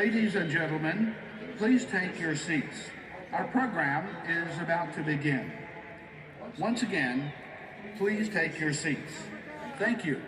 Ladies and gentlemen, please take your seats. Our program is about to begin. Once again, please take your seats. Thank you.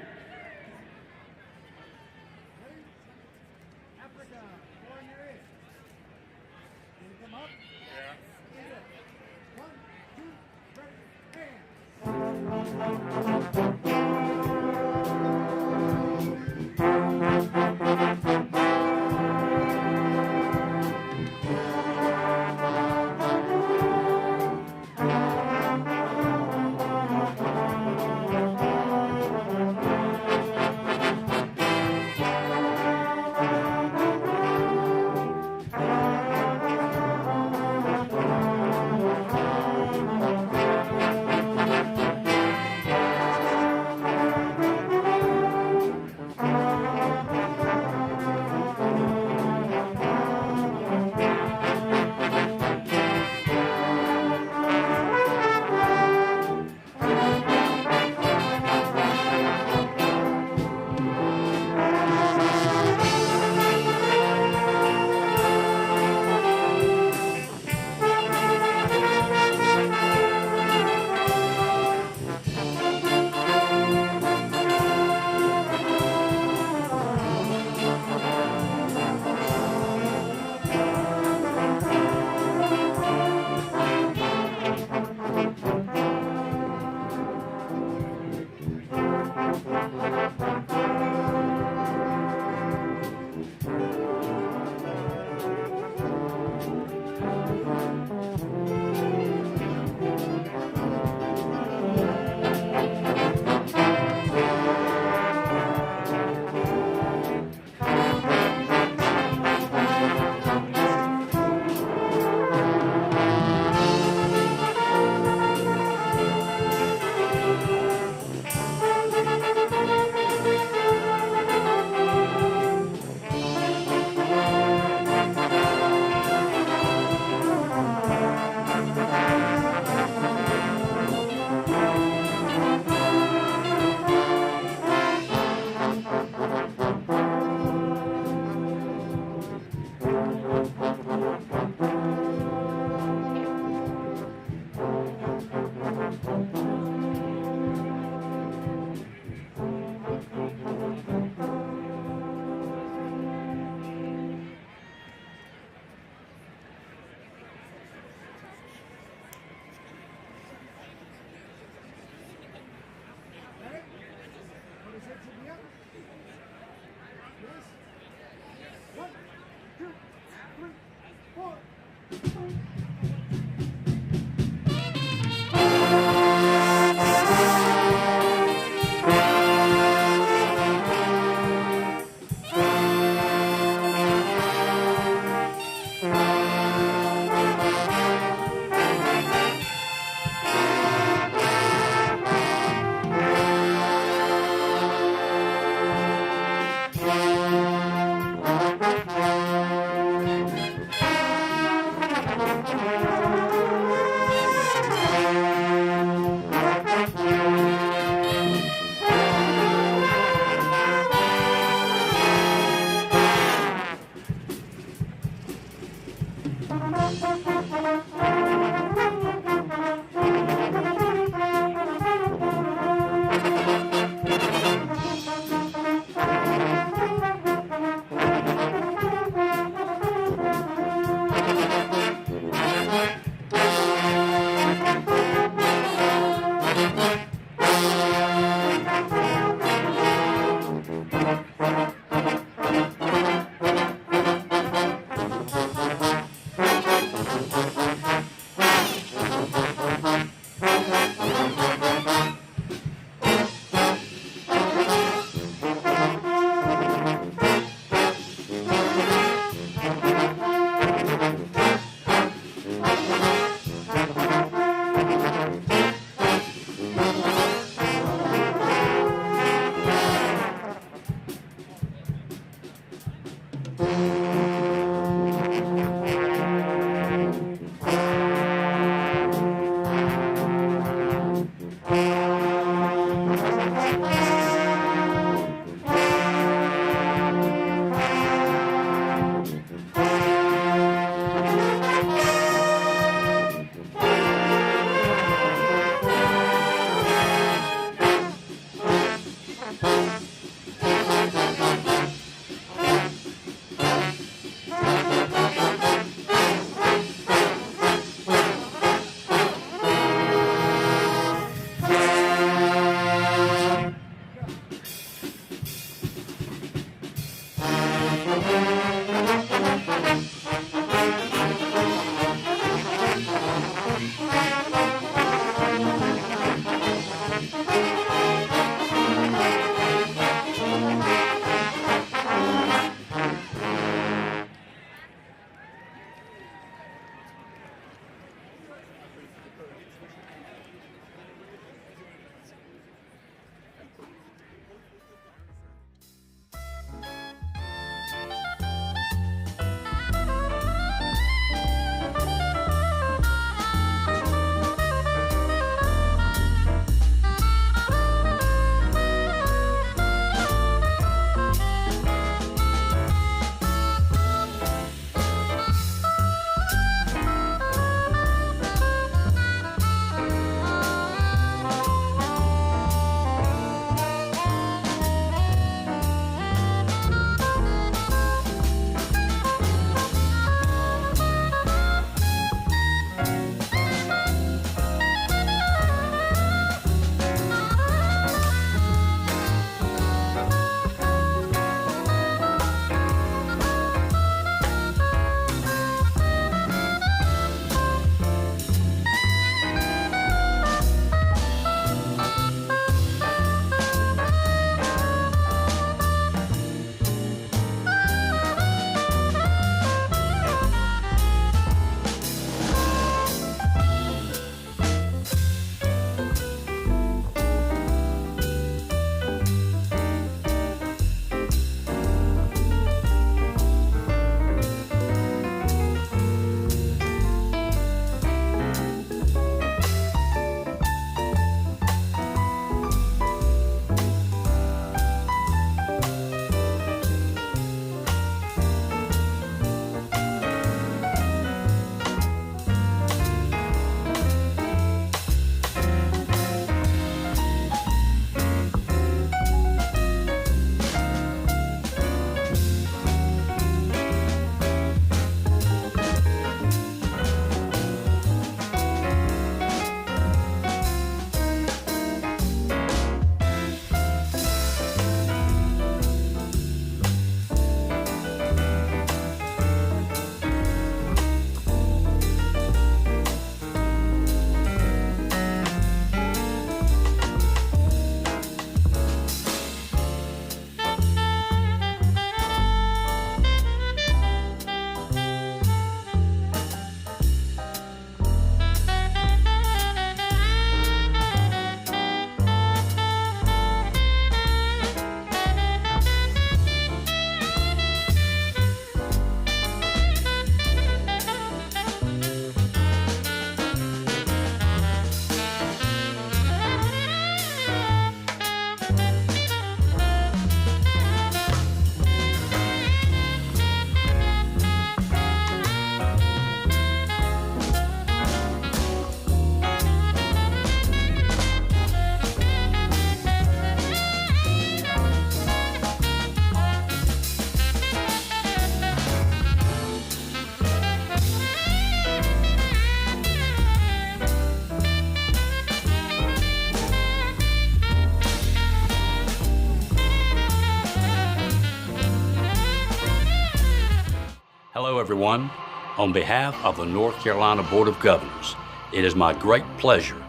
Hello, everyone. On behalf of the North Carolina Board of Governors, it is my great pleasure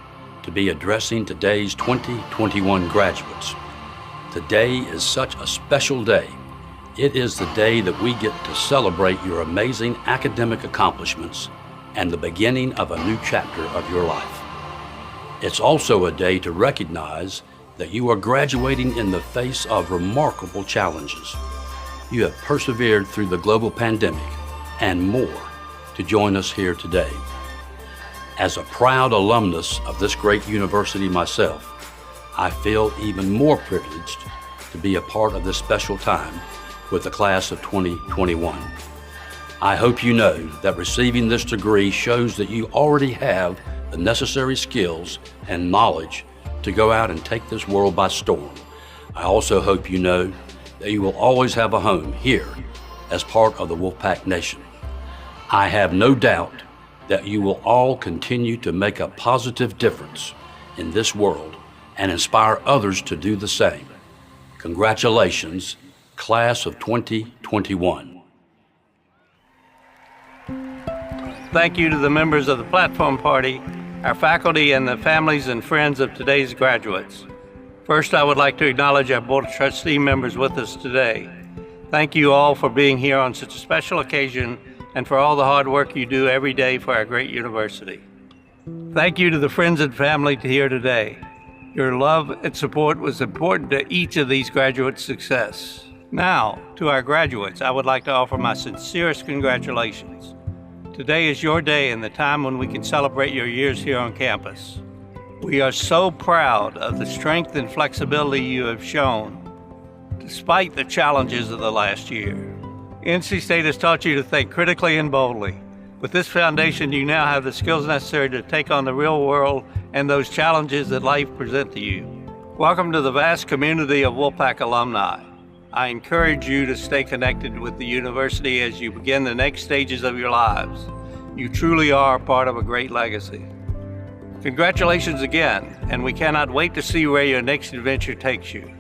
to be addressing today's 2021 graduates. Today is such a special day. It is the day that we get to celebrate your amazing academic accomplishments and the beginning of a new chapter of your life. It's also a day to recognize that you are graduating in the face of remarkable challenges. You have persevered through the global pandemic and more to join us here today. As a proud alumnus of this great university myself, I feel even more privileged to be a part of this special time with the class of 2021. I hope you know that receiving this degree shows that you already have the necessary skills and knowledge to go out and take this world by storm. I also hope you know that you will always have a home here as part of the Wolfpack Nation. I have no doubt that you will all continue to make a positive difference in this world and inspire others to do the same. Congratulations, class of 2021. Thank you to the members of the Platform Party, our faculty, and the families and friends of today's graduates. First, I would like to acknowledge our Board of Trustee members with us today. Thank you all for being here on such a special occasion and for all the hard work you do every day for our great university. Thank you to the friends and family here today. Your love and support was important to each of these graduates' success. Now, to our graduates, I would like to offer my sincerest congratulations. Today is your day and the time when we can celebrate your years here on campus. We are so proud of the strength and flexibility you have shown, despite the challenges of the last year. NC State has taught you to think critically and boldly. With this foundation, you now have the skills necessary to take on the real world and those challenges that life presents to you. Welcome to the vast community of Wolfpack alumni. I encourage you to stay connected with the university as you begin the next stages of your lives. You truly are part of a great legacy. Congratulations again, and we cannot wait to see where your next adventure takes you.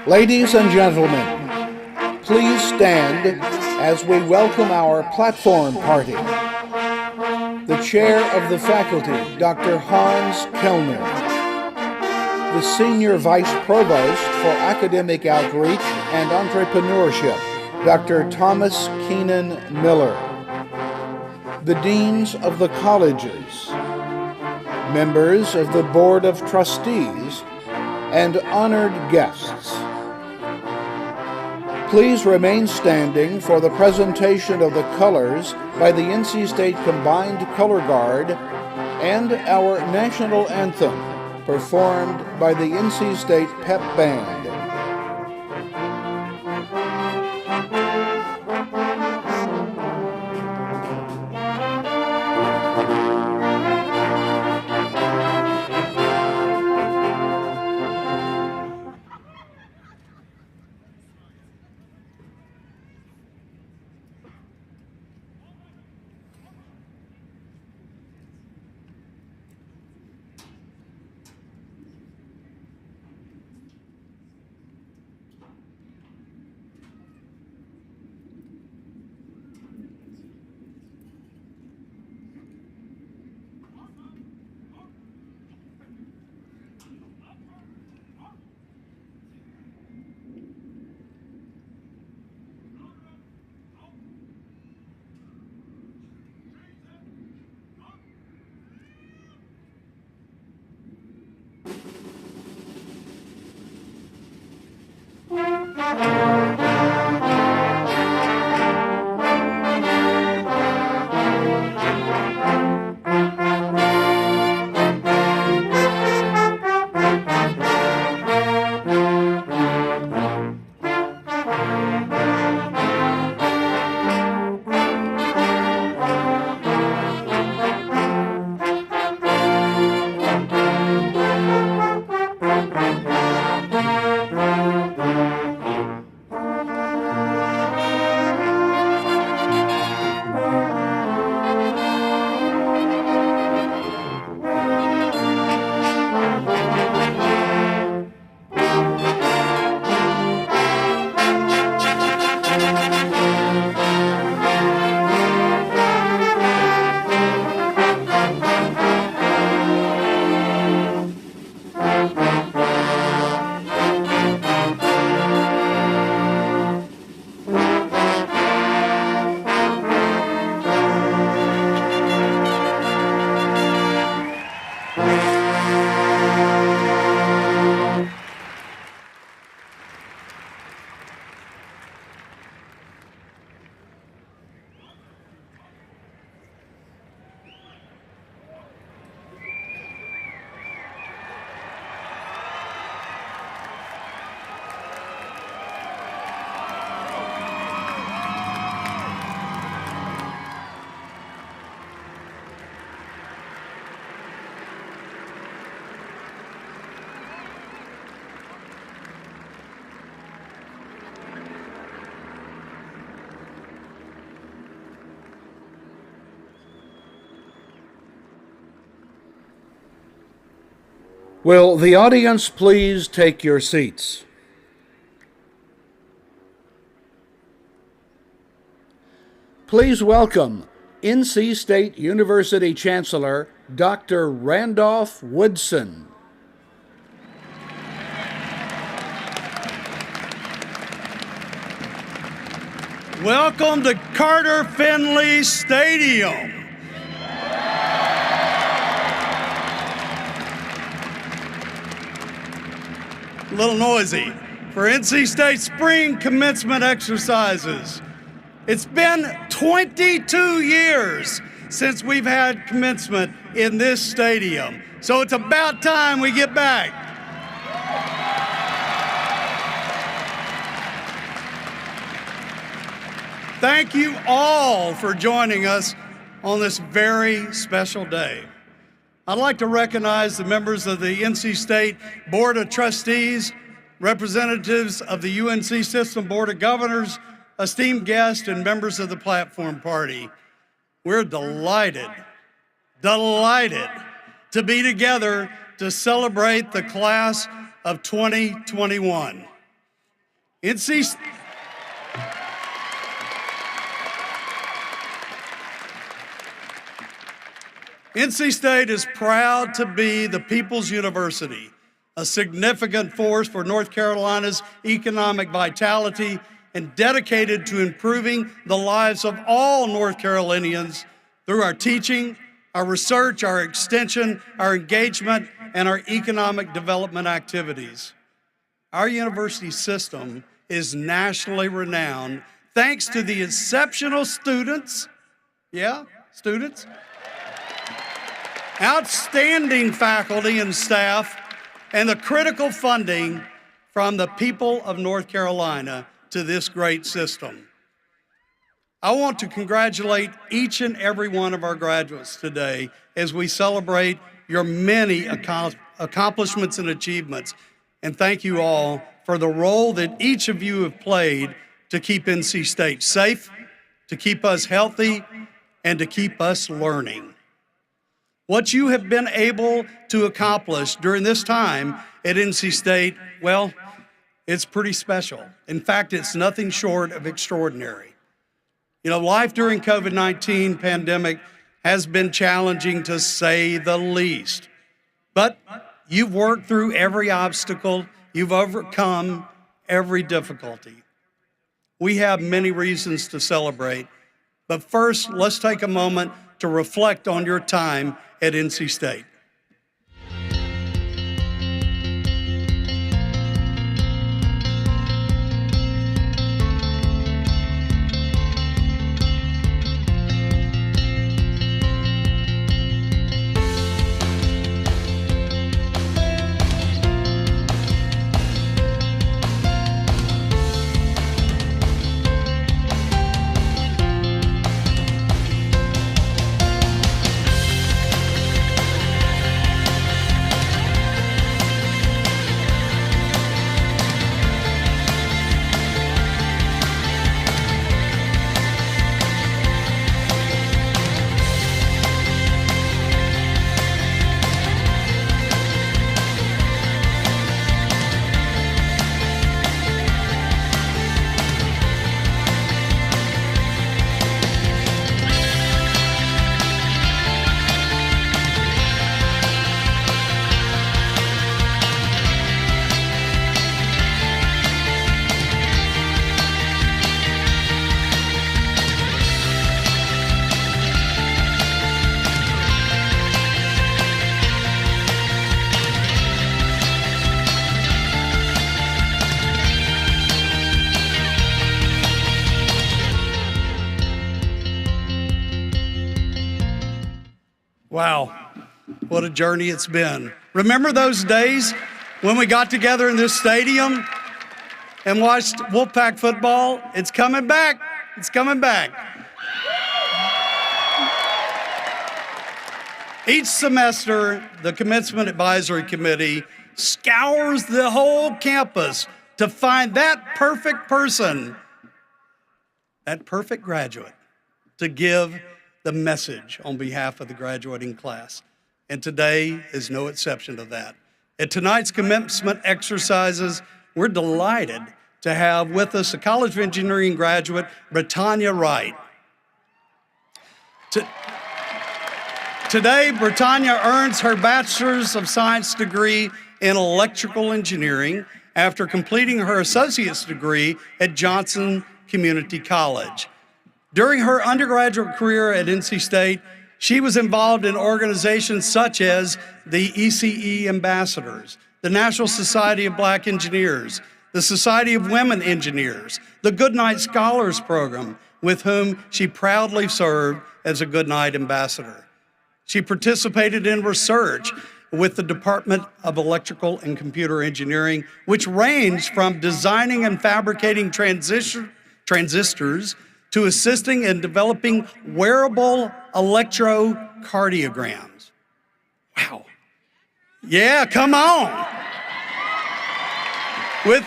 Ladies and gentlemen, please stand as we welcome our Platform Party. The Chair of the Faculty, Dr. Hans Kellner. The Senior Vice Provost for Academic Outreach and Entrepreneurship, Dr. Thomas Keenan Miller. The Deans of the Colleges, members of the Board of Trustees, and honored guests. Please remain standing for the presentation of the colors by the NC State Combined Color Guard and our national anthem performed by the NC State Pep Band. Will the audience please take your seats? Please welcome NC State University Chancellor Dr. Randolph Woodson. Welcome to Carter-Finley Stadium. A little noisy for NC State spring commencement exercises. It's been 22 years since we've had commencement in this stadium, so it's about time we get back. Thank you all for joining us on this very special day. I'd like to recognize the members of the NC State Board of Trustees, representatives of the UNC System Board of Governors, esteemed guests, and members of the Platform Party. We're delighted to be together to celebrate the class of 2021. NC State is proud to be the People's University, a significant force for North Carolina's economic vitality and dedicated to improving the lives of all North Carolinians through our teaching, our research, our extension, our engagement, and our economic development activities. Our university system is nationally renowned thanks to the exceptional students, outstanding faculty and staff, and the critical funding from the people of North Carolina to this great system. I want to congratulate each and every one of our graduates today as we celebrate your many accomplishments and achievements, and thank you all for the role that each of you have played to keep NC State safe, to keep us healthy, and to keep us learning. What you have been able to accomplish during this time at NC State, well, it's pretty special. In fact, it's nothing short of extraordinary. You know, life during COVID-19 pandemic has been challenging to say the least. But you've worked through every obstacle, you've overcome every difficulty. We have many reasons to celebrate, but first, let's take a moment to reflect on your time at NC State. Wow, what a journey it's been. Remember those days when we got together in this stadium and watched Wolfpack football? It's coming back. It's coming back. Each semester, the Commencement Advisory Committee scours the whole campus to find that perfect person, that perfect graduate, to give the message on behalf of the graduating class. And today is no exception to that. At tonight's commencement exercises, we're delighted to have with us a College of Engineering graduate, Britannia Wright. Today, Britannia earns her Bachelor's of Science degree in Electrical Engineering after completing her associate's degree at Johnson Community College. During her undergraduate career at NC State, she was involved in organizations such as the ECE Ambassadors, the National Society of Black Engineers, the Society of Women Engineers, the Goodnight Scholars Program, with whom she proudly served as a Goodnight Ambassador. She participated in research with the Department of Electrical and Computer Engineering, which ranged from designing and fabricating transistors to assisting in developing wearable electrocardiograms. Wow. Yeah, come on. With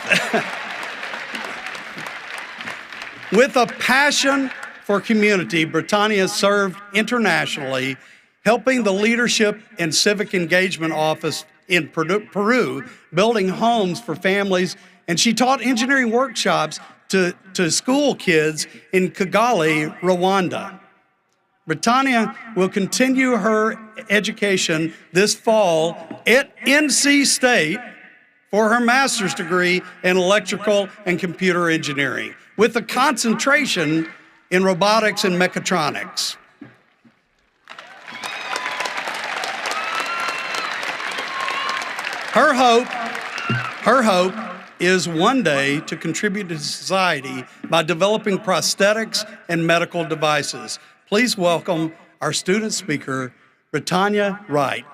a passion for community, Britannia served internationally, helping the Leadership and Civic Engagement Office in Peru, building homes for families, and she taught engineering workshops to school kids in Kigali, Rwanda. Britannia will continue her education this fall at NC State for her master's degree in electrical and computer engineering, with a concentration in robotics and mechatronics. Her hope is one day to contribute to society by developing prosthetics and medical devices. Please welcome our student speaker, Britannia Wright.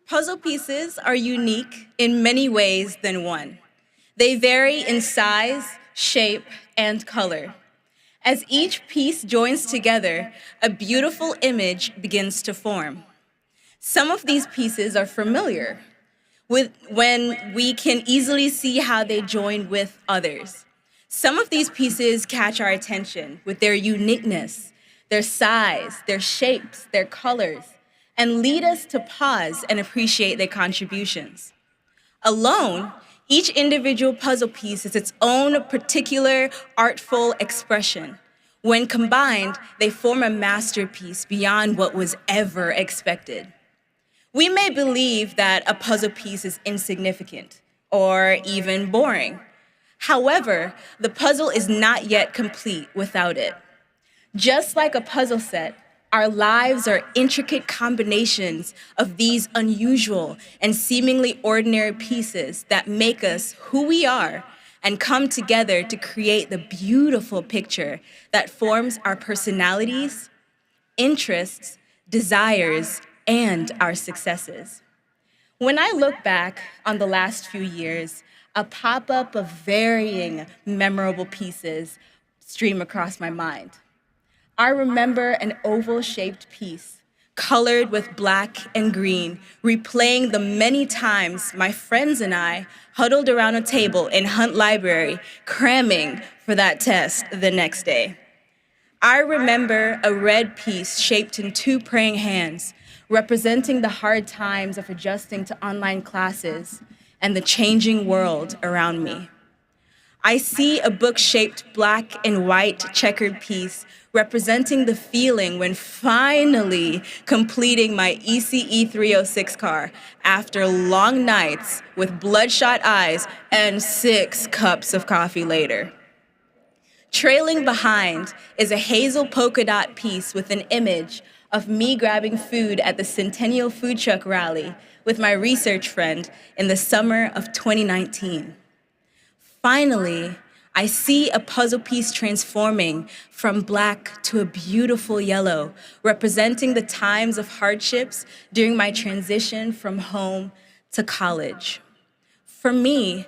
Puzzle pieces are unique in many ways than one. They vary in size, shape, and color. As each piece joins together, a beautiful image begins to form. Some of these pieces are familiar when we can easily see how they join with others. Some of these pieces catch our attention with their uniqueness, their size, their shapes, their colors, and lead us to pause and appreciate their contributions. Alone, each individual puzzle piece is its own particular artful expression. When combined, they form a masterpiece beyond what was ever expected. We may believe that a puzzle piece is insignificant or even boring. However, the puzzle is not yet complete without it. Just like a puzzle set, our lives are intricate combinations of these unusual and seemingly ordinary pieces that make us who we are and come together to create the beautiful picture that forms our personalities, interests, desires, and our successes. When I look back on the last few years, a pop-up of varying memorable pieces stream across my mind. I remember an oval-shaped piece, colored with black and green, replaying the many times my friends and I huddled around a table in Hunt Library, cramming for that test the next day. I remember a red piece shaped in two praying hands, representing the hard times of adjusting to online classes and the changing world around me. I see a book-shaped black and white checkered piece representing the feeling when finally completing my ECE 306 car after long nights with bloodshot eyes and 6 cups of coffee later. Trailing behind is a hazel polka dot piece with an image of me grabbing food at the Centennial Food Truck Rally with my research friend in the summer of 2019. Finally, I see a puzzle piece transforming from black to a beautiful yellow, representing the times of hardships during my transition from home to college. For me,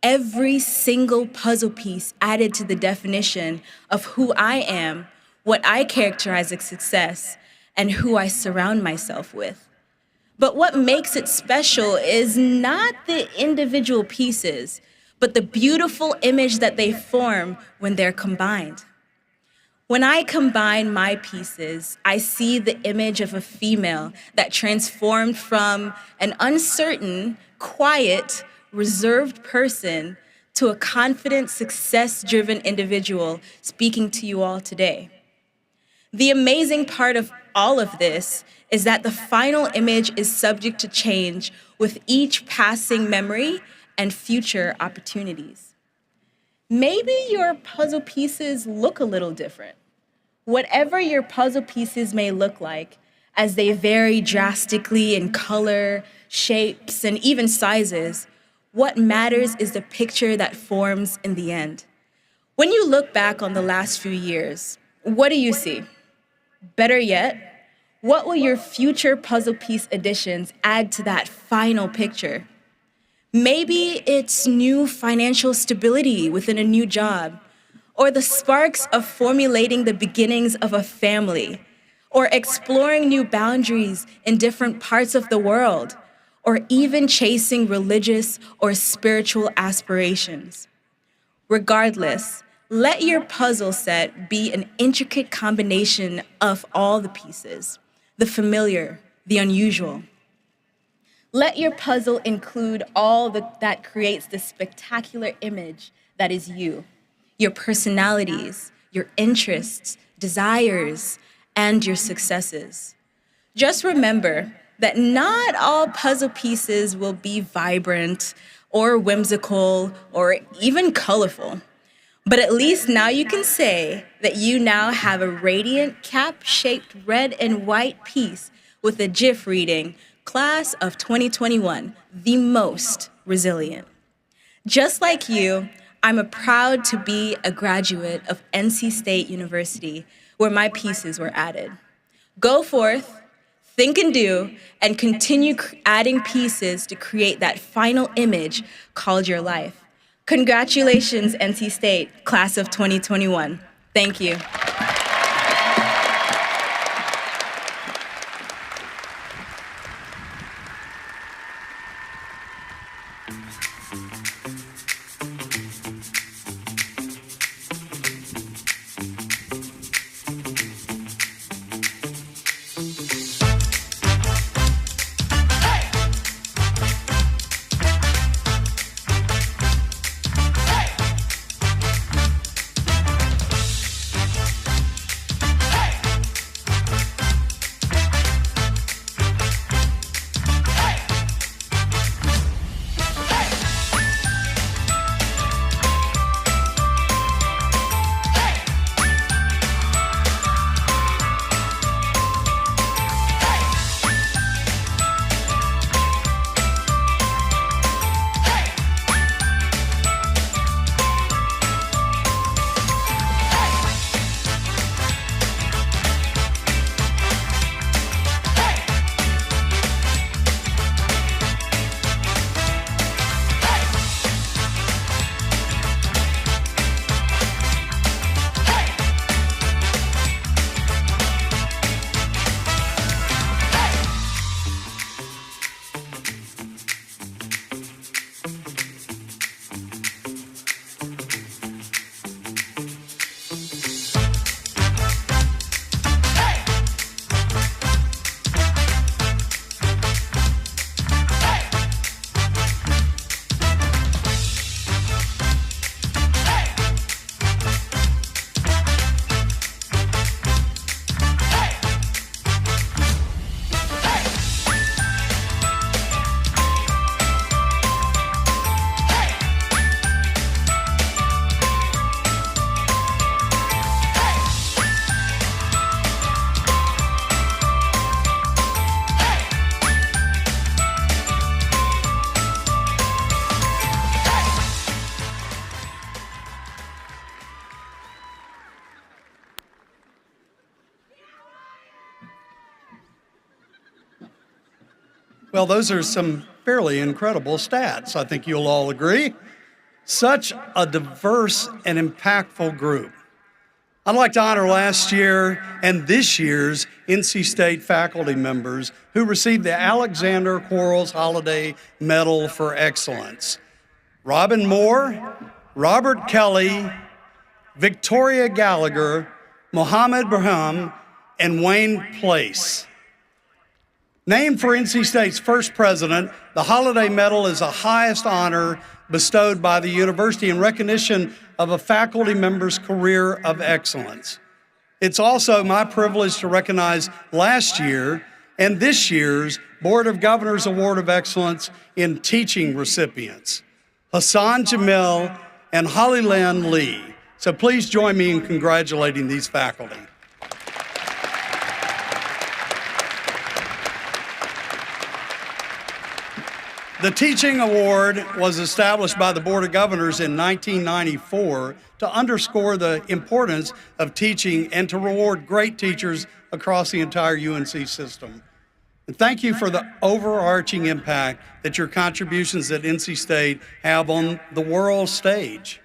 every single puzzle piece added to the definition of who I am, what I characterize as success, and who I surround myself with. But what makes it special is not the individual pieces, but the beautiful image that they form when they're combined. When I combine my pieces, I see the image of a female that transformed from an uncertain, quiet, reserved person to a confident, success-driven individual speaking to you all today. The amazing part of all of this is that the final image is subject to change with each passing memory and future opportunities. Maybe your puzzle pieces look a little different. Whatever your puzzle pieces may look like, as they vary drastically in color, shapes, and even sizes, what matters is the picture that forms in the end. When you look back on the last few years, what do you see? Better yet, what will your future puzzle piece additions add to that final picture? Maybe it's new financial stability within a new job, or the sparks of formulating the beginnings of a family, or exploring new boundaries in different parts of the world, or even chasing religious or spiritual aspirations. Regardless, let your puzzle set be an intricate combination of all the pieces, the familiar, the unusual. Let your puzzle include all that creates the spectacular image that is you, your personalities, your interests, desires, and your successes. Just remember that not all puzzle pieces will be vibrant or whimsical or even colorful. But at least now you can say that you now have a radiant cap-shaped red and white piece with a GIF reading, Class of 2021, the most resilient. Just like you, I'm proud to be a graduate of NC State University, where my pieces were added. Go forth, think and do, and continue adding pieces to create that final image called your life. Congratulations, NC State, Class of 2021. Thank you. Well, those are some fairly incredible stats, I think you'll all agree. Such a diverse and impactful group. I'd like to honor last year and this year's NC State faculty members who received the Alexander Quarles Holiday Medal for Excellence. Robin Moore, Robert Kelly, Victoria Gallagher, Mohammed Braham, and Wayne Place. Named for NC State's first president, the Holiday Medal is the highest honor bestowed by the university in recognition of a faculty member's career of excellence. It's also my privilege to recognize last year and this year's Board of Governors Award of Excellence in Teaching recipients, Hassan Jamil and Holly Lynn Lee. So please join me in congratulating these faculty. The Teaching Award was established by the Board of Governors in 1994 to underscore the importance of teaching and to reward great teachers across the entire UNC system. And thank you for the overarching impact that your contributions at NC State have on the world stage.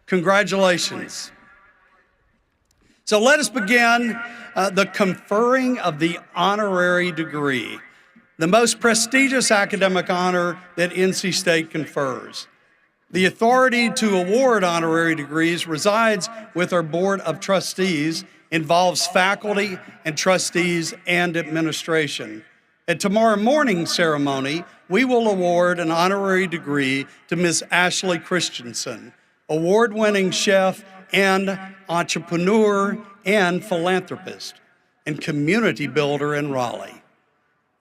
Congratulations. So let us begin the conferring of the honorary degree, the most prestigious academic honor that NC State confers. The authority to award honorary degrees resides with our Board of Trustees, involves faculty and trustees and administration. At tomorrow morning's ceremony, we will award an honorary degree to Ms. Ashley Christensen, award-winning chef and entrepreneur and philanthropist and community builder in Raleigh.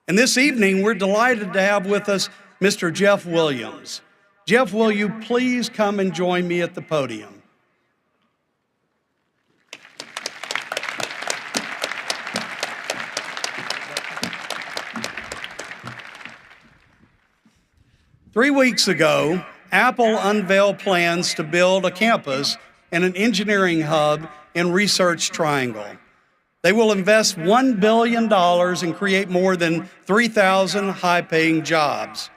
And this evening, we're delighted to have with us Mr. Jeff Williams. Jeff, will you please come and join me at the podium? Three weeks ago, Apple unveiled plans to build a campus and an engineering hub in Research Triangle. They will invest $1 billion and create more than 3,000 high-paying jobs.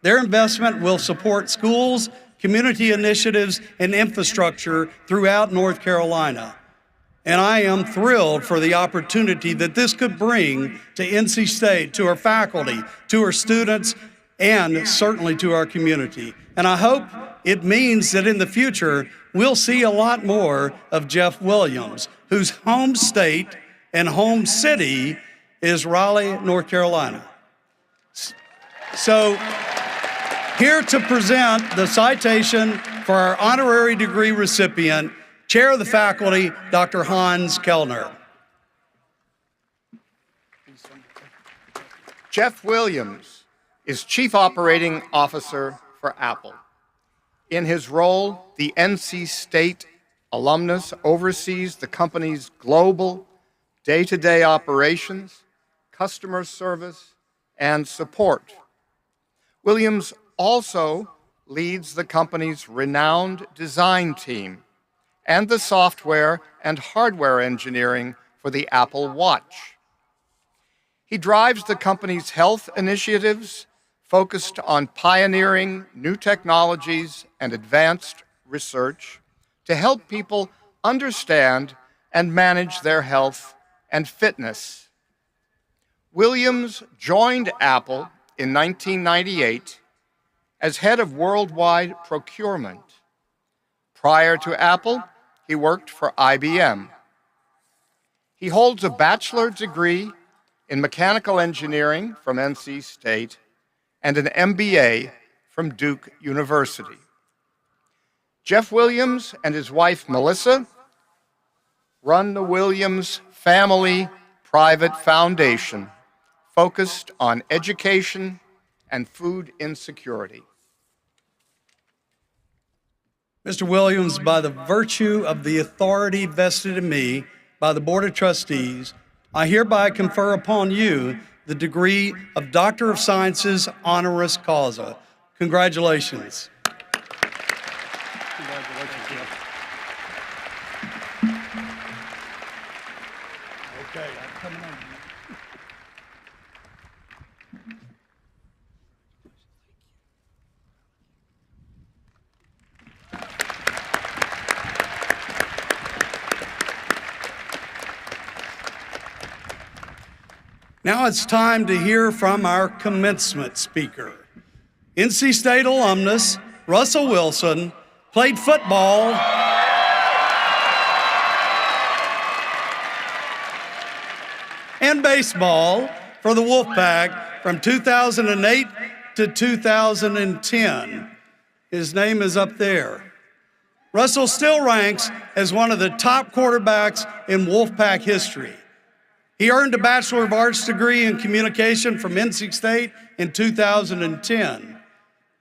Their investment will support schools, community initiatives, and infrastructure throughout North Carolina. And I am thrilled for the opportunity that this could bring to NC State, to our faculty, to our students, and certainly to our community. And I hope it means that in the future, we'll see a lot more of Jeff Williams, whose home state and home city is Raleigh, North Carolina. So, here to present the citation for our honorary degree recipient, Chair of the Faculty, Dr. Hans Kellner. Jeff Williams is Chief Operating Officer for Apple. In his role, the NC State alumnus oversees the company's global day-to-day operations, customer service, and support. Williams also leads the company's renowned design team and the software and hardware engineering for the Apple Watch. He drives the company's health initiatives focused on pioneering new technologies and advanced research to help people understand and manage their health and fitness. Williams joined Apple in 1998 as head of worldwide procurement. Prior to Apple, he worked for IBM. He holds a bachelor's degree in mechanical engineering from NC State and an MBA from Duke University. Jeff Williams and his wife, Melissa, run the Williams Family Private Foundation, focused on education and food insecurity. Mr. Williams, by the virtue of the authority vested in me by the Board of Trustees, I hereby confer upon you the degree of Doctor of Sciences honoris causa. Congratulations. Congratulations, Jeff. Okay, I'm coming on. Now it's time to hear from our commencement speaker. NC State alumnus, Russell Wilson played football and baseball for the Wolfpack from 2008 to 2010. His name is up there. Russell still ranks as one of the top quarterbacks in Wolfpack history. He earned a Bachelor of Arts degree in communication from NC State in 2010.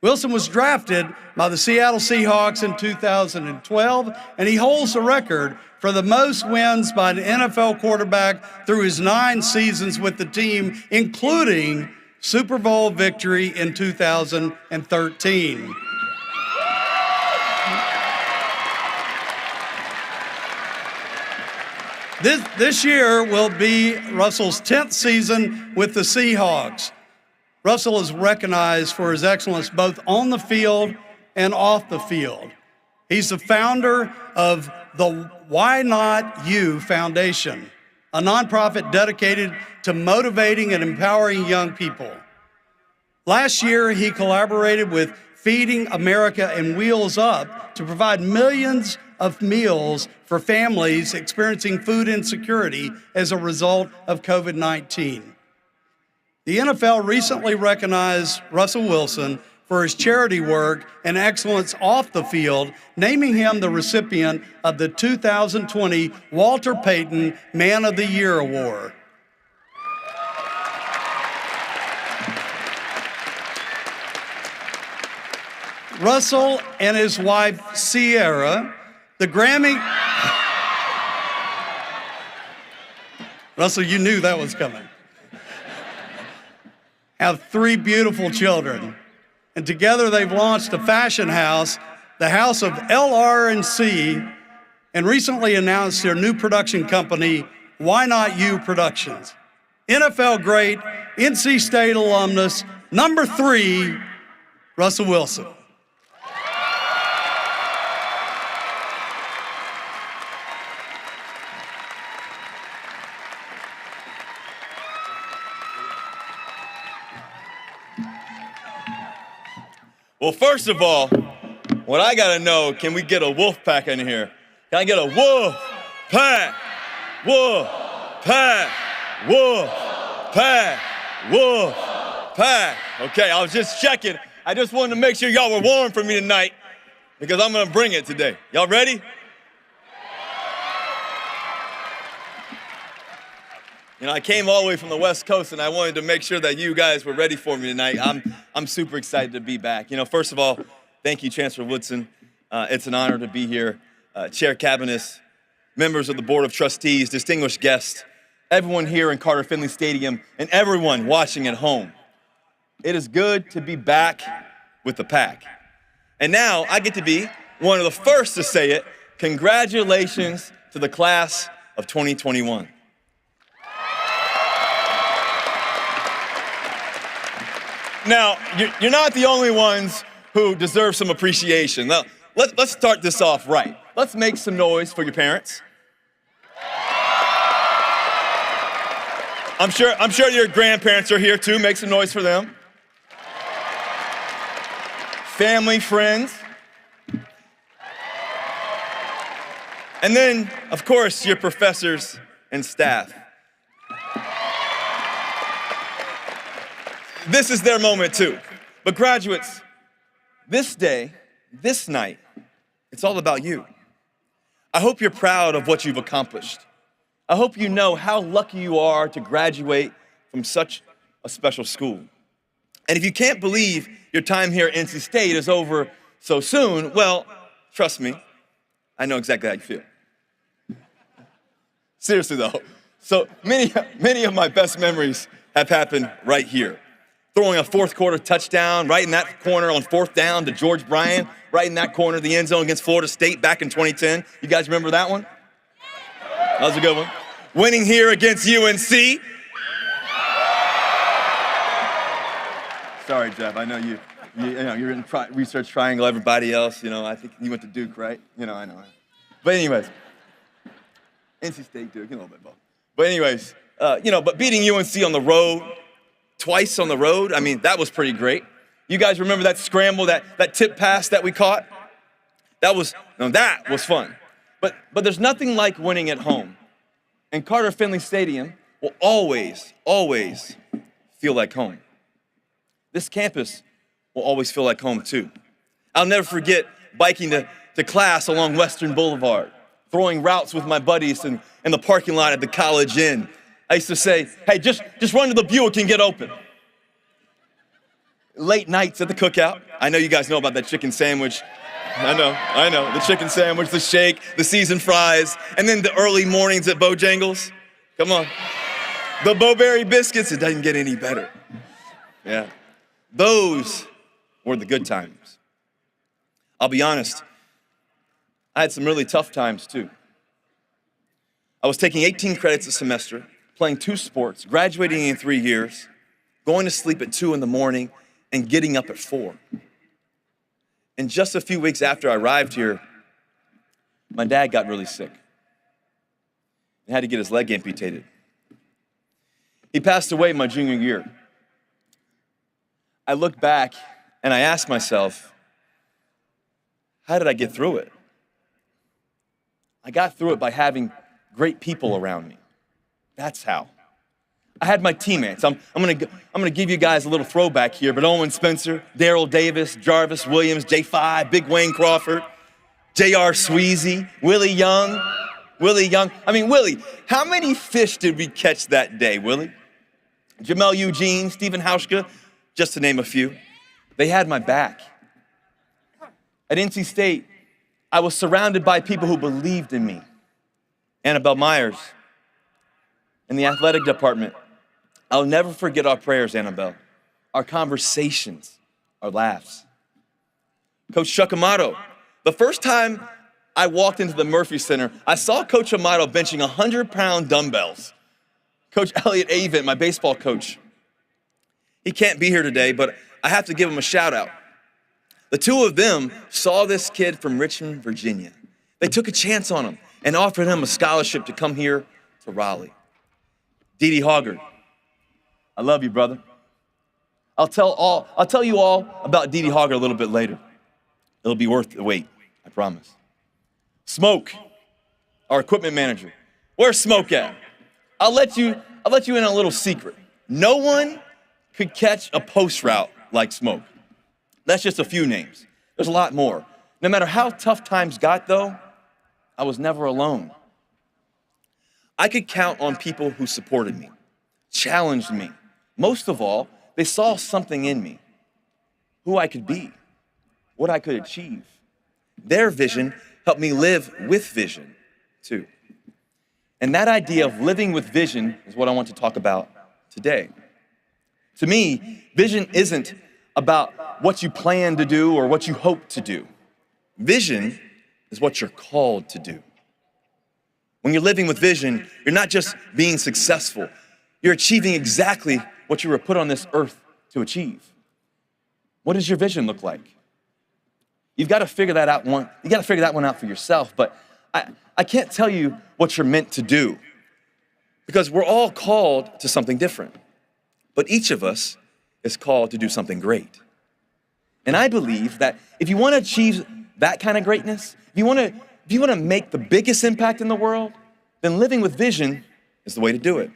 Wilson was drafted by the Seattle Seahawks in 2012, and he holds the record for the most wins by an NFL quarterback through his 9 seasons with the team, including Super Bowl victory in 2013. This year will be Russell's 10th season with the Seahawks. Russell is recognized for his excellence both on the field and off the field. He's the founder of the Why Not You Foundation, a nonprofit dedicated to motivating and empowering young people. Last year, he collaborated with Feeding America and Wheels Up to provide millions of meals for families experiencing food insecurity as a result of COVID-19. The NFL recently recognized Russell Wilson for his charity work and excellence off the field, naming him the recipient of the 2020 Walter Payton Man of the Year Award. Russell and his wife, Sierra, the Grammy... Russell, you knew that was coming. Have 3 beautiful children. And together they've launched a fashion house, the House of LR&C, and recently announced their new production company, Why Not You Productions. NFL great, NC State alumnus, number 3, Russell Wilson. Well, first of all, what I gotta know, can we get a wolf pack in here? Can I get a wolf pack? Wolf pack? Wolf pack? Wolf pack? Okay, I was just checking. I just wanted to make sure y'all were warm for me tonight because I'm gonna bring it today. Y'all ready? You know, I came all the way from the West Coast, and I wanted to make sure that you guys were ready for me tonight. I'm super excited to be back. You know, first of all, thank you, Chancellor Woodson. It's an honor to be here. Chair Cabinets, members of the Board of Trustees, distinguished guests, everyone here in Carter-Finley Stadium, and everyone watching at home. It is good to be back with the pack. And now I get to be one of the first to say it. Congratulations to the class of 2021. Now, you're not the only ones who deserve some appreciation. Now, let's start this off right. Let's make some noise for your parents. I'm sure your grandparents are here too. Make some noise for them. Family, friends. And then, of course, your professors and staff. This is their moment too. But graduates, this day, this night, it's all about you. I hope you're proud of what you've accomplished. I hope you know how lucky you are to graduate from such a special school. And if you can't believe your time here at NC State is over so soon, well, trust me, I know exactly how you feel. Seriously though, so many of my best memories have happened right here. Throwing a fourth quarter touchdown right in that corner on 4th down to George Bryan, right in that corner of the end zone against Florida State back in 2010. You guys remember that one? That was a good one. Winning here against UNC. Sorry, Jeff, I know you're in research triangle, everybody else, I think you went to Duke, right? I know. But anyways, NC State, Duke, a little bit both. But anyways, but beating UNC on the road, twice on the road, that was pretty great. You guys remember that scramble, that tip pass that we caught? That was fun. But there's nothing like winning at home. And Carter-Finley Stadium will always, always feel like home. This campus will always feel like home too. I'll never forget biking to class along Western Boulevard, throwing routes with my buddies in the parking lot at the College Inn. I used to say, hey, just run to the Buick and get open. Late nights at the cookout. I know you guys know about that chicken sandwich. I know. The chicken sandwich, the shake, the seasoned fries, and then the early mornings at Bojangles. Come on. The Bowberry biscuits, it doesn't get any better. Yeah. Those were the good times. I'll be honest, I had some really tough times too. I was taking 18 credits a semester, playing 2 sports, graduating in 3 years, going to sleep at 2 in the morning, and getting up at 4. And just a few weeks after I arrived here, my dad got really sick and had to get his leg amputated. He passed away my junior year. I look back and I ask myself, how did I get through it? I got through it by having great people around me. That's how. I had my teammates. I'm gonna give you guys a little throwback here, but Owen Spencer, Daryl Davis, Jarvis Williams, J5, Big Wayne Crawford, J.R. Sweezy, Willie Young. I mean, Willie, how many fish did we catch that day, Willie? Jamel Eugene, Stephen Hauschka, just to name a few. They had my back. At NC State, I was surrounded by people who believed in me. Annabelle Myers in the athletic department. I'll never forget our prayers, Annabelle, our conversations, our laughs. Coach Chuck Amato, the first time I walked into the Murphy Center, I saw Coach Amato benching 100-pound dumbbells. Coach Elliot Avent, my baseball coach, he can't be here today, but I have to give him a shout out. The two of them saw this kid from Richmond, Virginia. They took a chance on him and offered him a scholarship to come here to Raleigh. Dee Hoggard, I love you, brother. I'll tell you all about Dee Hoggard a little bit later. It'll be worth the wait, I promise. Smoke, our equipment manager. Where's Smoke at? I'll let you in on a little secret. No one could catch a post route like Smoke. That's just a few names. There's a lot more. No matter how tough times got, though, I was never alone. I could count on people who supported me, challenged me. Most of all, they saw something in me, who I could be, what I could achieve. Their vision helped me live with vision, too. And that idea of living with vision is what I want to talk about today. To me, vision isn't about what you plan to do or what you hope to do. Vision is what you're called to do. When you're living with vision, you're not just being successful, you're achieving exactly what you were put on this earth to achieve. What does your vision look like? You've got to figure that out one out for yourself, but I can't tell you what you're meant to do because we're all called to something different. But each of us is called to do something great. And I believe that if you want to achieve that kind of greatness, if you want to make the biggest impact in the world, then living with vision is the way to do it.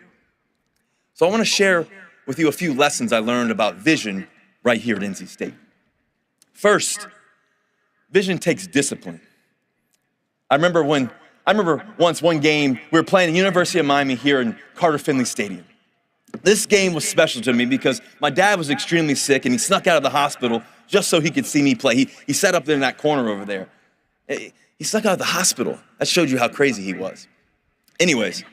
So I want to share with you a few lessons I learned about vision right here at NC State. First, vision takes discipline. I remember once one game, we were playing at University of Miami here in Carter-Finley Stadium. This game was special to me because my dad was extremely sick and he snuck out of the hospital just so he could see me play. He sat up there in that corner over there. He snuck out of the hospital. That showed you how crazy he was. Anyways,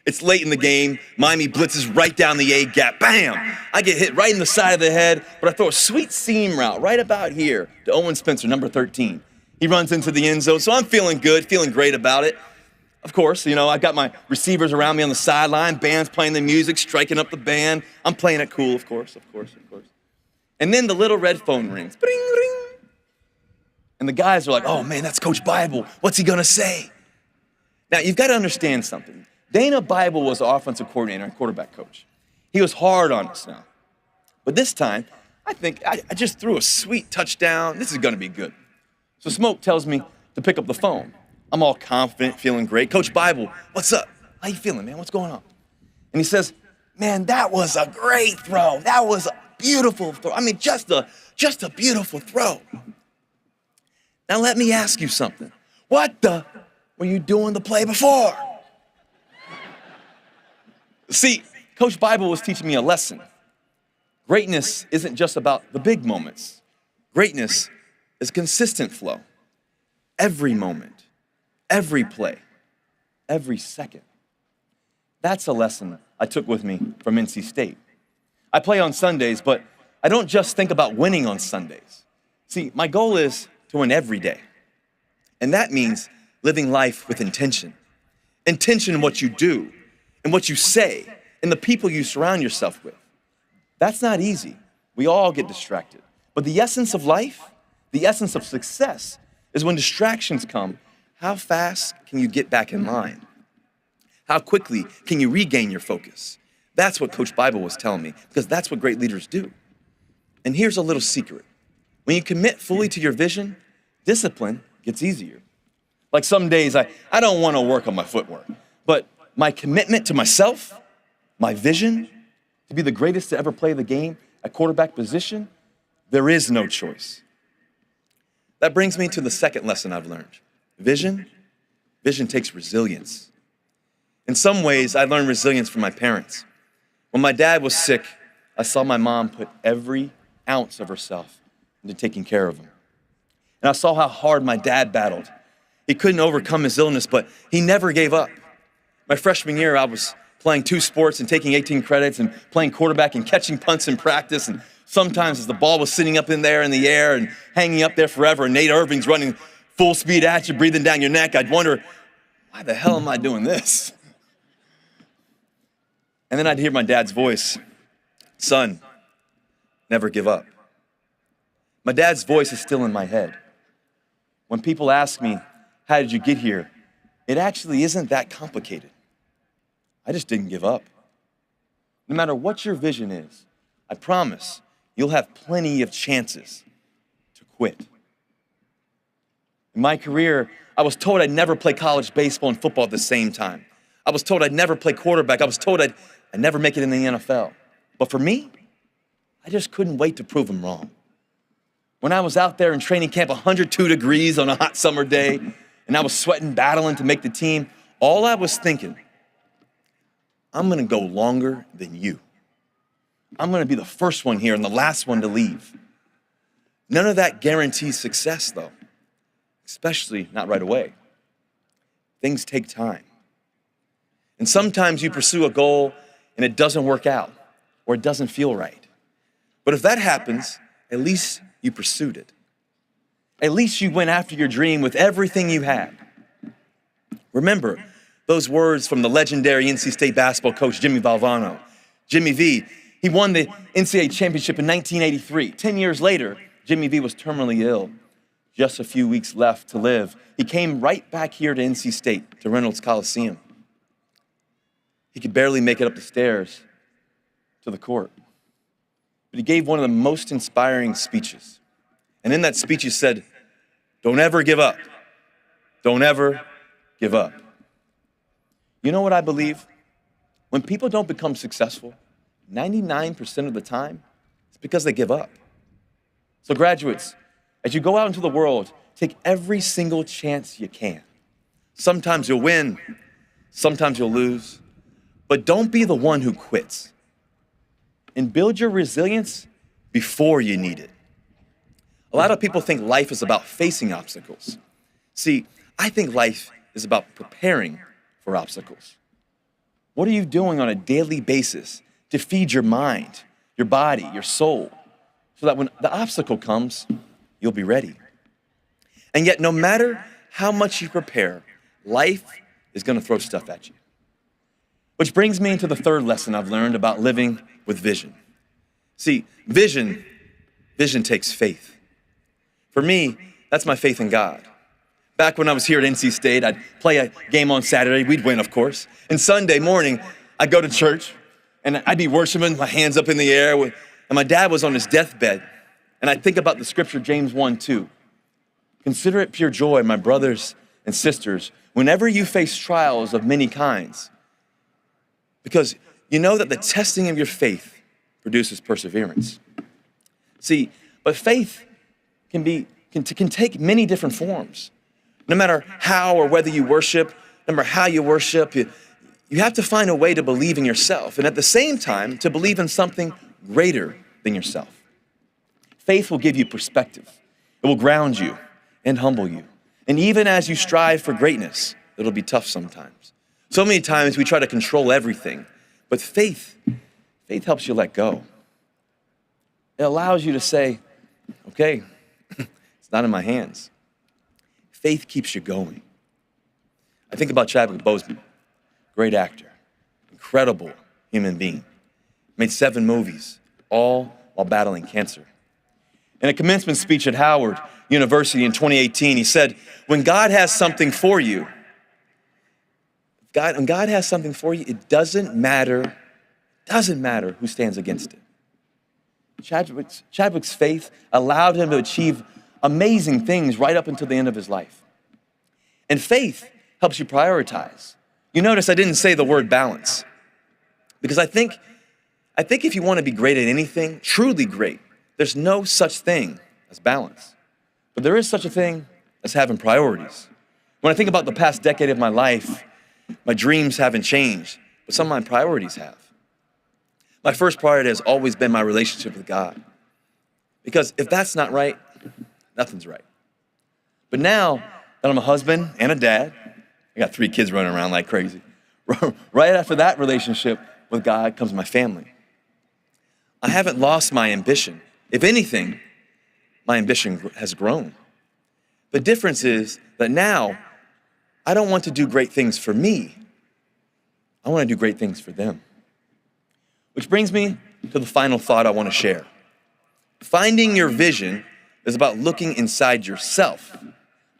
it's late in the game. Miami blitzes right down the A gap. Bam! I get hit right in the side of the head, but I throw a sweet seam route right about here to Owen Spencer, number 13. He runs into the end zone, so I'm feeling good, feeling great about it. Of course, I've got my receivers around me on the sideline, band's playing the music, striking up the band. I'm playing it cool, of course. And then the little red phone rings. Bring, ring. And the guys are like, oh man, that's Coach Bible. What's he gonna say? Now, you've got to understand something. Dana Bible was the offensive coordinator and quarterback coach. He was hard on us now. But this time, I think I just threw a sweet touchdown. This is gonna be good. So Smoke tells me to pick up the phone. I'm all confident, feeling great. Coach Bible, what's up? How you feeling, man? What's going on? And he says, man, that was a great throw. That was a beautiful throw. I mean, just a beautiful throw. Now let me ask you something. What the were you doing the play before? See, Coach Bible was teaching me a lesson. Greatness isn't just about the big moments. Greatness is consistent flow. Every moment, every play, every second. That's a lesson I took with me from NC State. I play on Sundays, but I don't just think about winning on Sundays. See, my goal is to win every day. And that means living life with intention. Intention in what you do, and what you say, and the people you surround yourself with. That's not easy. We all get distracted. But the essence of life, the essence of success, is when distractions come, how fast can you get back in line? How quickly can you regain your focus? That's what Coach Bible was telling me, because that's what great leaders do. And here's a little secret. When you commit fully to your vision, discipline gets easier. Like some days, I don't want to work on my footwork, but my commitment to myself, my vision, to be the greatest to ever play the game at quarterback position, there is no choice. That brings me to the second lesson I've learned. Vision takes resilience. In some ways, I learned resilience from my parents. When my dad was sick, I saw my mom put every ounce of herself into taking care of him. And I saw how hard my dad battled. He couldn't overcome his illness, but he never gave up. My freshman year, I was playing 2 sports and taking 18 credits and playing quarterback and catching punts in practice. And sometimes as the ball was sitting up in there in the air and hanging up there forever, and Nate Irving's running full speed at you, breathing down your neck, I'd wonder, why the hell am I doing this? And then I'd hear my dad's voice, son, never give up. My dad's voice is still in my head. When people ask me, how did you get here? It actually isn't that complicated. I just didn't give up. No matter what your vision is, I promise you'll have plenty of chances to quit. In my career, I was told I'd never play college baseball and football at the same time. I was told I'd never play quarterback. I was told I'd never make it in the NFL. But for me, I just couldn't wait to prove them wrong. When I was out there in training camp, 102 degrees on a hot summer day, and I was sweating, battling to make the team, all I was thinking, I'm gonna go longer than you. I'm gonna be the first one here and the last one to leave. None of that guarantees success though, especially not right away. Things take time. And sometimes you pursue a goal and it doesn't work out or it doesn't feel right. But if that happens, at least you pursued it. At least you went after your dream with everything you had. Remember those words from the legendary NC State basketball coach, Jimmy Valvano. Jimmy V, he won the NCAA championship in 1983. 10 years later, Jimmy V was terminally ill. Just a few weeks left to live. He came right back here to NC State, to Reynolds Coliseum. He could barely make it up the stairs to the court. But he gave one of the most inspiring speeches. And in that speech, he said, don't ever give up. Don't ever give up. You know what I believe? When people don't become successful, 99% of the time, it's because they give up. So graduates, as you go out into the world, take every single chance you can. Sometimes you'll win, sometimes you'll lose, but don't be the one who quits. And build your resilience before you need it. A lot of people think life is about facing obstacles. See, I think life is about preparing for obstacles. What are you doing on a daily basis to feed your mind, your body, your soul, so that when the obstacle comes, you'll be ready? And yet, no matter how much you prepare, life is going to throw stuff at you. Which brings me into the third lesson I've learned about living with vision. See, vision takes faith. For me, that's my faith in God. Back when I was here at NC State, I'd play a game on Saturday. We'd win, of course. And Sunday morning, I'd go to church, and I'd be worshiping, my hands up in the air, and my dad was on his deathbed, and I think about the scripture, James 1:2. Consider it pure joy, my brothers and sisters, whenever you face trials of many kinds, because you know that the testing of your faith produces perseverance. See, but faith can take many different forms. No matter how or whether you worship, no matter how you worship, you have to find a way to believe in yourself, and at the same time, to believe in something greater than yourself. Faith will give you perspective. It will ground you and humble you. And even as you strive for greatness, it'll be tough sometimes. So many times we try to control everything, but faith helps you let go. It allows you to say, okay, it's not in my hands. Faith keeps you going. I think about Chadwick Boseman, great actor, incredible human being, made 7 movies, all while battling cancer. In a commencement speech at Howard University in 2018, he said, when God has something for you, it doesn't matter who stands against it. Chadwick's faith allowed him to achieve amazing things right up until the end of his life. And faith helps you prioritize. You notice I didn't say the word balance, because I think if you want to be great at anything, truly great, there's no such thing as balance. But there is such a thing as having priorities. When I think about the past decade of my life, my dreams haven't changed, but some of my priorities have. My first priority has always been my relationship with God. Because if that's not right, nothing's right. But now that I'm a husband and a dad, I got 3 kids running around like crazy. Right after that relationship with God comes my family. I haven't lost my ambition. If anything, my ambition has grown. The difference is that now I don't want to do great things for me. I want to do great things for them. Which brings me to the final thought I want to share. Finding your vision is about looking inside yourself,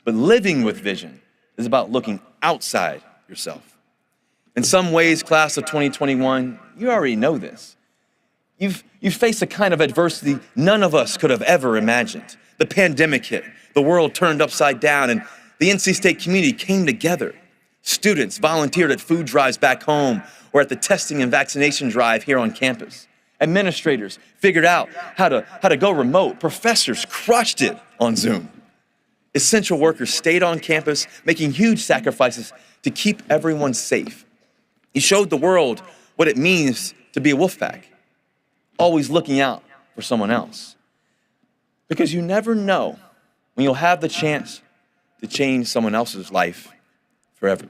but living with vision is about looking outside yourself. In some ways, class of 2021, you already know this. You've faced a kind of adversity none of us could have ever imagined. The pandemic hit, the world turned upside down, and the NC State community came together. Students volunteered at food drives back home or at the testing and vaccination drive here on campus. Administrators figured out how to go remote. Professors crushed it on Zoom. Essential workers stayed on campus, making huge sacrifices to keep everyone safe. He showed the world what it means to be a wolf pack, always looking out for someone else. Because you never know when you'll have the chance to change someone else's life forever.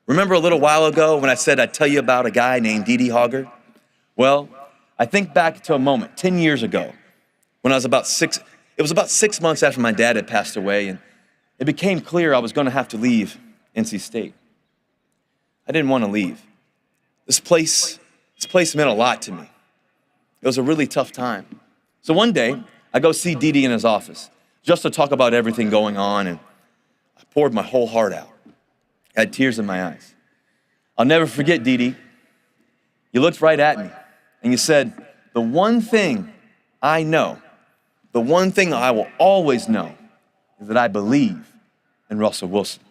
Remember a little while ago when I said I'd tell you about a guy named Dee Hoggard? Well, I think back to a moment 10 years ago when I was about 6 months after my dad had passed away, and it became clear I was going to have to leave NC State. I didn't want to leave. This place meant a lot to me. It was a really tough time. So one day, I go see Dee in his office just to talk about everything going on, and I poured my whole heart out. I had tears in my eyes. I'll never forget, Dee. You looked right at me, and you said, the one thing I know, the one thing I will always know, is that I believe in Russell Wilson.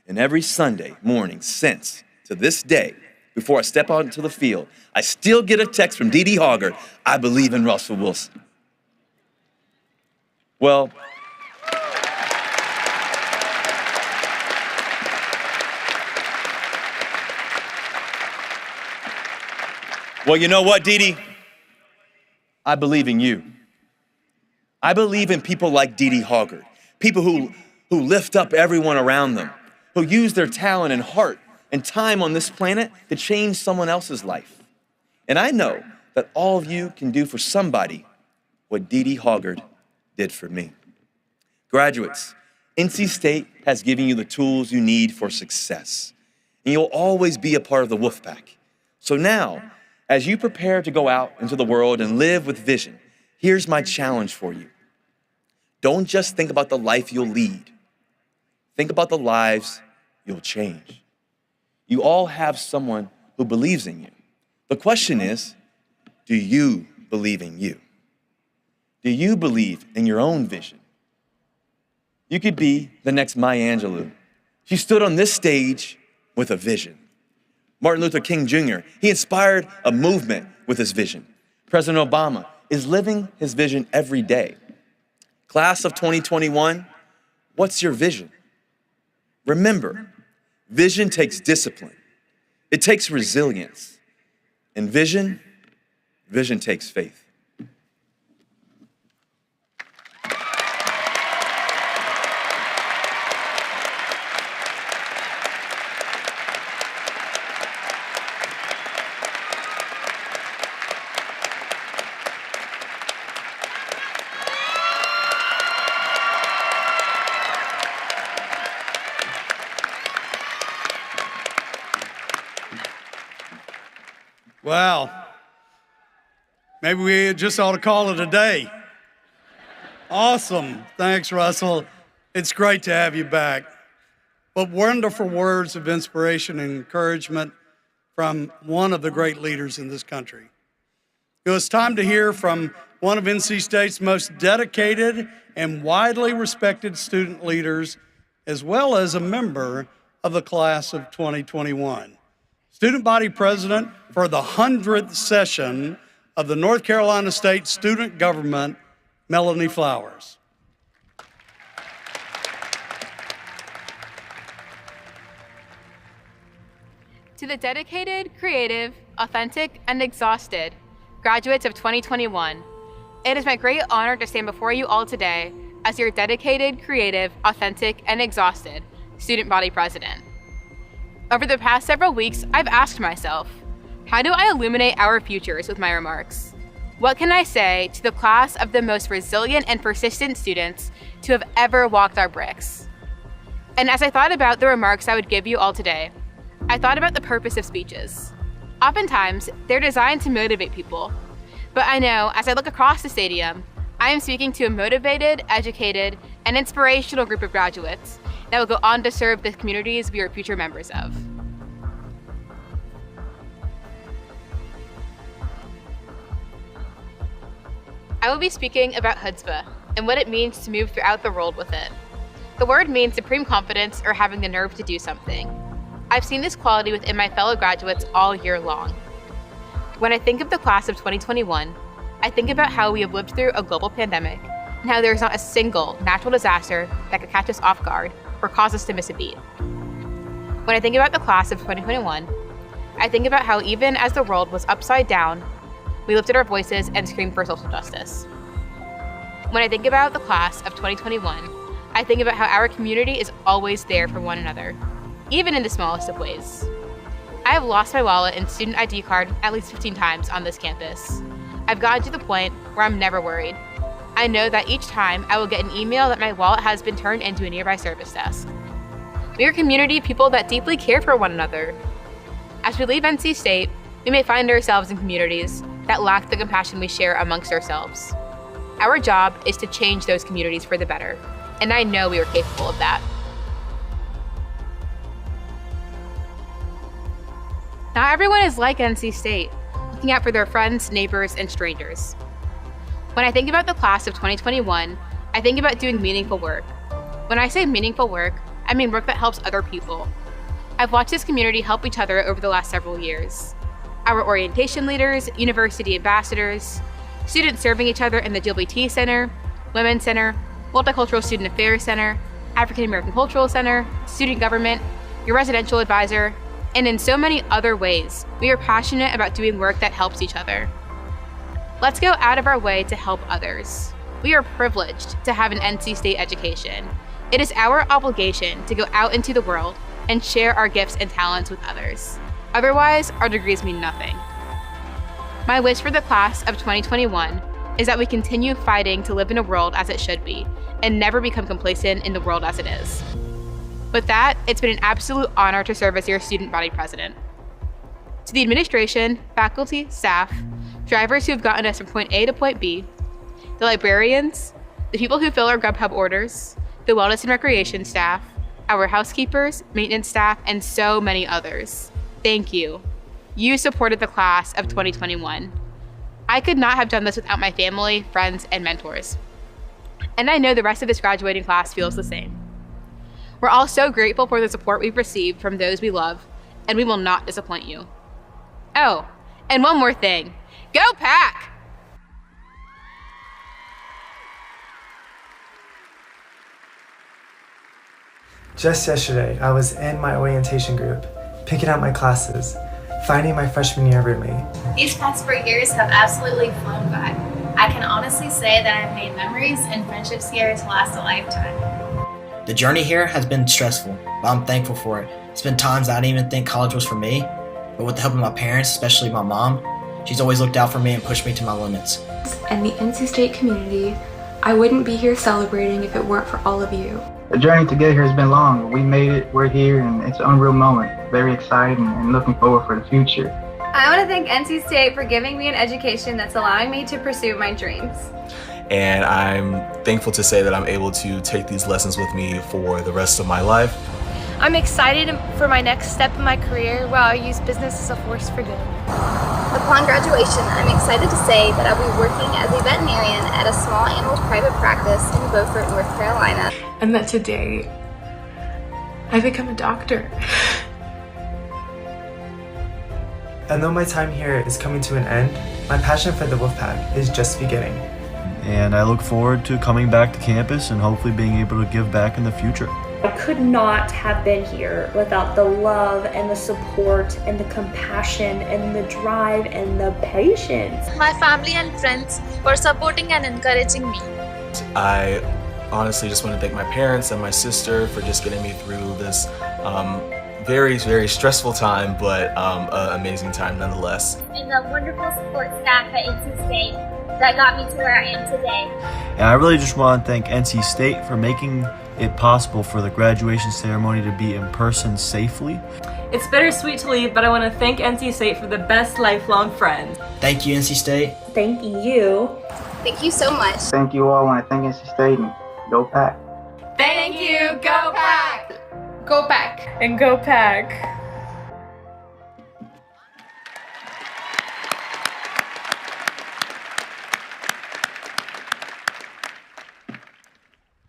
And every Sunday morning since, to this day, before I step out into the field, I still get a text from Dee Hoggard, I believe in Russell Wilson. Well, you know what, Dee? I believe in you. I believe in people like Dee Hoggard, people who lift up everyone around them, who use their talent and heart and time on this planet to change someone else's life. And I know that all of you can do for somebody what Dee Hoggard did for me. Graduates, NC State has given you the tools you need for success, and you'll always be a part of the Wolfpack. So now, as you prepare to go out into the world and live with vision, here's my challenge for you. Don't just think about the life you'll lead. Think about the lives you'll change. You all have someone who believes in you. The question is, Do you believe in you? Do you believe in your own vision? You could be the next Maya Angelou. She stood on this stage with a vision. Martin Luther King Jr., he inspired a movement with his vision. President Obama is living his vision every day. Class of 2021, what's your vision? Remember, vision takes discipline. It takes resilience. And vision takes faith. Wow. Maybe we just ought to call it a day. Awesome. Thanks, Russell. It's great to have you back. But wonderful words of inspiration and encouragement from one of the great leaders in this country. It was time to hear from one of NC State's most dedicated and widely respected student leaders, as well as a member of the class of 2021. Student body president for the 100th session of the North Carolina State Student Government, Melanie Flowers. To the dedicated, creative, authentic, and exhausted graduates of 2021, it is my great honor to stand before you all today as your dedicated, creative, authentic, and exhausted student body president. Over the past several weeks, I've asked myself, how do I illuminate our futures with my remarks? What can I say to the class of the most resilient and persistent students to have ever walked our bricks? And as I thought about the remarks I would give you all today, I thought about the purpose of speeches. Oftentimes, they're designed to motivate people. But I know, as I look across the stadium, I am speaking to a motivated, educated, and inspirational group of graduates that will go on to serve the communities we are future members of. I will be speaking about chutzpah and what it means to move throughout the world with it. The word means supreme confidence or having the nerve to do something. I've seen this quality within my fellow graduates all year long. When I think of the class of 2021, I think about how we have lived through a global pandemic and how there is not a single natural disaster that could catch us off guard or cause us to miss a beat. When I think about the class of 2021, I think about how even as the world was upside down, we lifted our voices and screamed for social justice. When I think about the class of 2021, I think about how our community is always there for one another, even in the smallest of ways. I have lost my wallet and student ID card at least 15 times on this campus. I've gotten to the point where I'm never worried. I know that each time I will get an email that my wallet has been turned into a nearby service desk. We are a community of people that deeply care for one another. As we leave NC State, we may find ourselves in communities that lack the compassion we share amongst ourselves. Our job is to change those communities for the better, and I know we are capable of that. Not everyone is like NC State, looking out for their friends, neighbors, and strangers. When I think about the class of 2021, I think about doing meaningful work. When I say meaningful work, I mean work that helps other people. I've watched this community help each other over the last several years. Our orientation leaders, university ambassadors, students serving each other in the GLBT Center, Women's Center, Multicultural Student Affairs Center, African American Cultural Center, student government, your residential advisor, and in so many other ways, we are passionate about doing work that helps each other. Let's go out of our way to help others. We are privileged to have an NC State education. It is our obligation to go out into the world and share our gifts and talents with others. Otherwise, our degrees mean nothing. My wish for the class of 2021 is that we continue fighting to live in a world as it should be and never become complacent in the world as it is. With that, it's been an absolute honor to serve as your student body president. To the administration, faculty, staff, drivers who have gotten us from point A to point B, the librarians, the people who fill our Grubhub orders, the wellness and recreation staff, our housekeepers, maintenance staff, and so many others. Thank you. You supported the class of 2021. I could not have done this without my family, friends, and mentors. And I know the rest of this graduating class feels the same. We're all so grateful for the support we've received from those we love, and we will not disappoint you. Oh, and one more thing. Go Pack! Just yesterday, I was in my orientation group, picking out my classes, finding my freshman year roommate. These past 4 years have absolutely flown by. I can honestly say that I've made memories and friendships here to last a lifetime. The journey here has been stressful, but I'm thankful for it. It's been times I didn't even think college was for me, but with the help of my parents, especially my mom, she's always looked out for me and pushed me to my limits. And the NC State community, I wouldn't be here celebrating if it weren't for all of you. The journey to get here has been long. We made it, we're here, and it's an unreal moment. Very exciting and looking forward for the future. I want to thank NC State for giving me an education that's allowing me to pursue my dreams. And I'm thankful to say that I'm able to take these lessons with me for the rest of my life. I'm excited for my next step in my career where I'll use business as a force for good. Upon graduation, I'm excited to say that I'll be working as a veterinarian at a small animal private practice in Beaufort, North Carolina. And that today, I become a doctor. And though my time here is coming to an end, my passion for the Wolfpack is just beginning. And I look forward to coming back to campus and hopefully being able to give back in the future. I could not have been here without the love and the support and the compassion and the drive and the patience. My family and friends for supporting and encouraging me. I honestly just want to thank my parents and my sister for just getting me through this very, very stressful time, but amazing time nonetheless. And the wonderful support staff at NC State that got me to where I am today. And I really just want to thank NC State for making it possible for the graduation ceremony to be in person safely. It's bittersweet to leave, but I want to thank NC State for the best lifelong friends. Thank you, NC State. Thank you. Thank you so much. Thank you all. I want to thank NC State and go Pack. Thank you. Go Pack. Go Pack. And go Pack.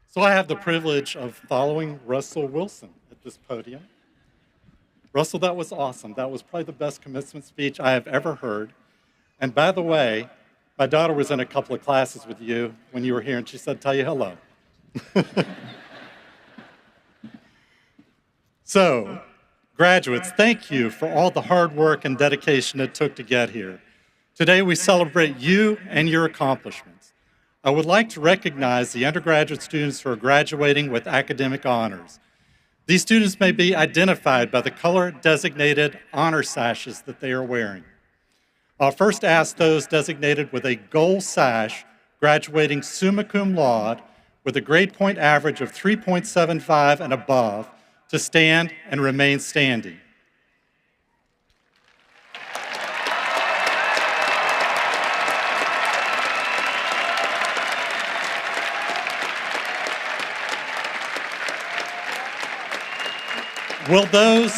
So I have the privilege of following Russell Wilson at this podium. Russell, that was awesome. That was probably the best commencement speech I have ever heard. And by the way, my daughter was in a couple of classes with you when you were here, and she said, tell you hello. So, graduates, thank you for all the hard work and dedication it took to get here. Today we celebrate you and your accomplishments. I would like to recognize the undergraduate students who are graduating with academic honors. These students may be identified by the color-designated honor sashes that they are wearing. I'll first ask those designated with a gold sash graduating summa cum laude with a grade point average of 3.75 and above to stand and remain standing. Will those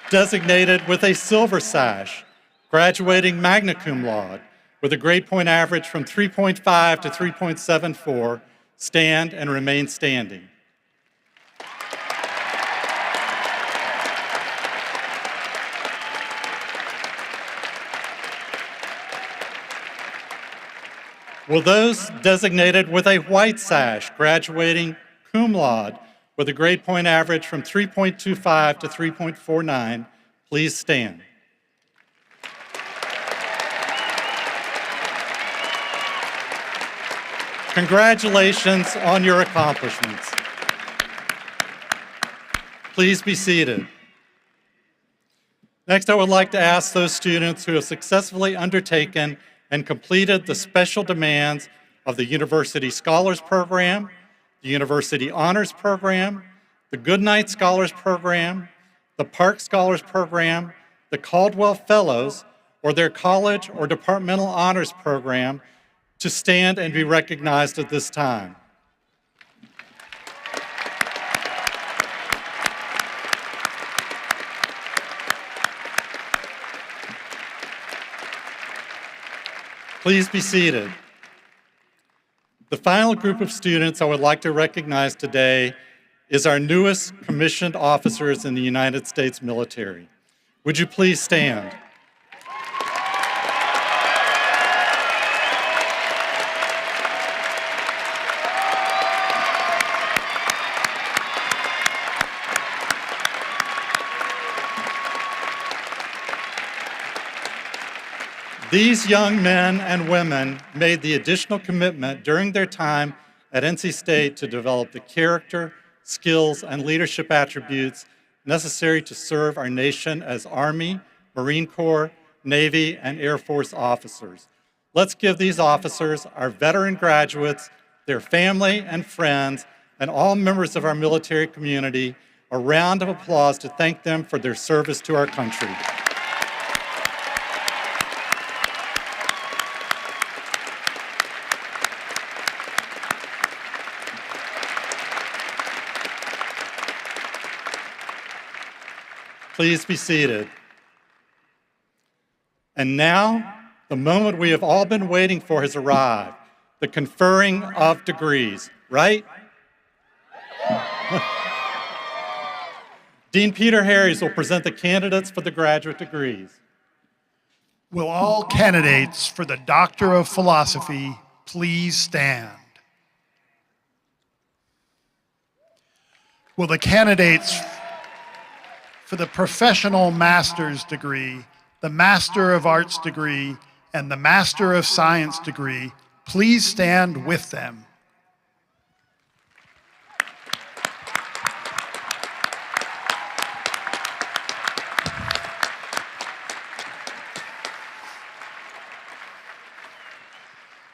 designated with a silver sash graduating magna cum laude with a grade point average from 3.5 to 3.74 stand and remain standing? Will those designated with a white sash graduating cum laude with a grade point average from 3.25 to 3.49 please stand? Congratulations on your accomplishments. Please be seated. Next, I would like to ask those students who have successfully undertaken and completed the special demands of the University Scholars Program, the University Honors Program, the Goodnight Scholars Program, the Park Scholars Program, the Caldwell Fellows, or their college or departmental honors program to stand and be recognized at this time. Please be seated. The final group of students I would like to recognize today is our newest commissioned officers in the United States military. Would you please stand? These young men and women made the additional commitment during their time at NC State to develop the character, skills, and leadership attributes necessary to serve our nation as Army, Marine Corps, Navy, and Air Force officers. Let's give these officers, our veteran graduates, their family and friends, and all members of our military community a round of applause to thank them for their service to our country. Please be seated. And now, the moment we have all been waiting for has arrived, the conferring of degrees, right? Dean Peter Harries will present the candidates for the graduate degrees. Will all candidates for the Doctor of Philosophy please stand? Will the candidates for the Professional Master's degree, the Master of Arts degree, and the Master of Science degree please stand with them?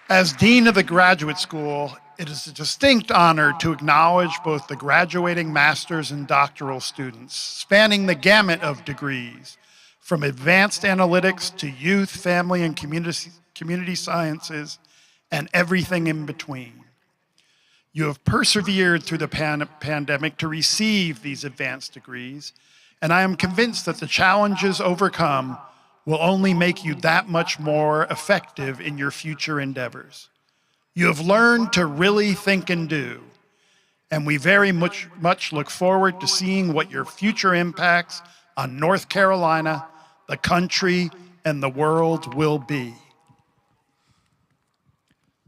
As Dean of the Graduate School, it is a distinct honor to acknowledge both the graduating master's and doctoral students, spanning the gamut of degrees, from advanced analytics to youth, family, and community sciences, and everything in between. You have persevered through the pandemic to receive these advanced degrees, and I am convinced that the challenges overcome will only make you that much more effective in your future endeavors. You have learned to really think and do, and we very much look forward to seeing what your future impacts on North Carolina, the country, and the world will be.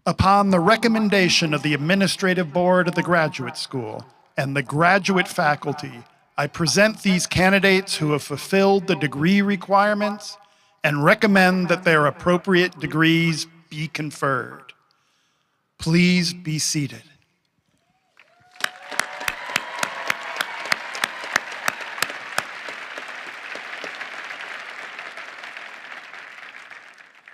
Upon the recommendation of the Administrative Board of the Graduate School and the graduate faculty, I present these candidates who have fulfilled the degree requirements and recommend that their appropriate degrees be conferred. Please be seated.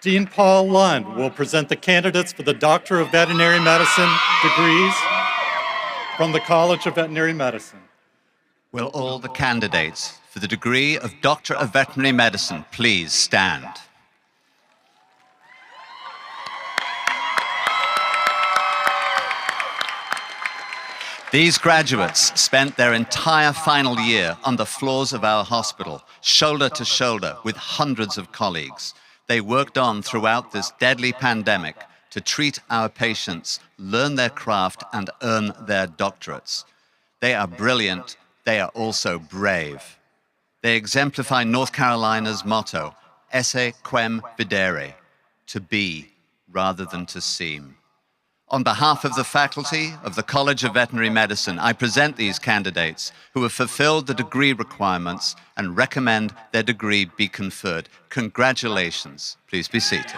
Dean Paul Lund will present the candidates for the Doctor of Veterinary Medicine degrees from the College of Veterinary Medicine. Will all the candidates for the degree of Doctor of Veterinary Medicine please stand? These graduates spent their entire final year on the floors of our hospital, shoulder to shoulder with hundreds of colleagues. They worked on throughout this deadly pandemic to treat our patients, learn their craft, and earn their doctorates. They are brilliant. They are also brave. They exemplify North Carolina's motto, esse quem videre, to be rather than to seem. On behalf of the faculty of the College of Veterinary Medicine, I present these candidates who have fulfilled the degree requirements and recommend their degree be conferred. Congratulations. Please be seated.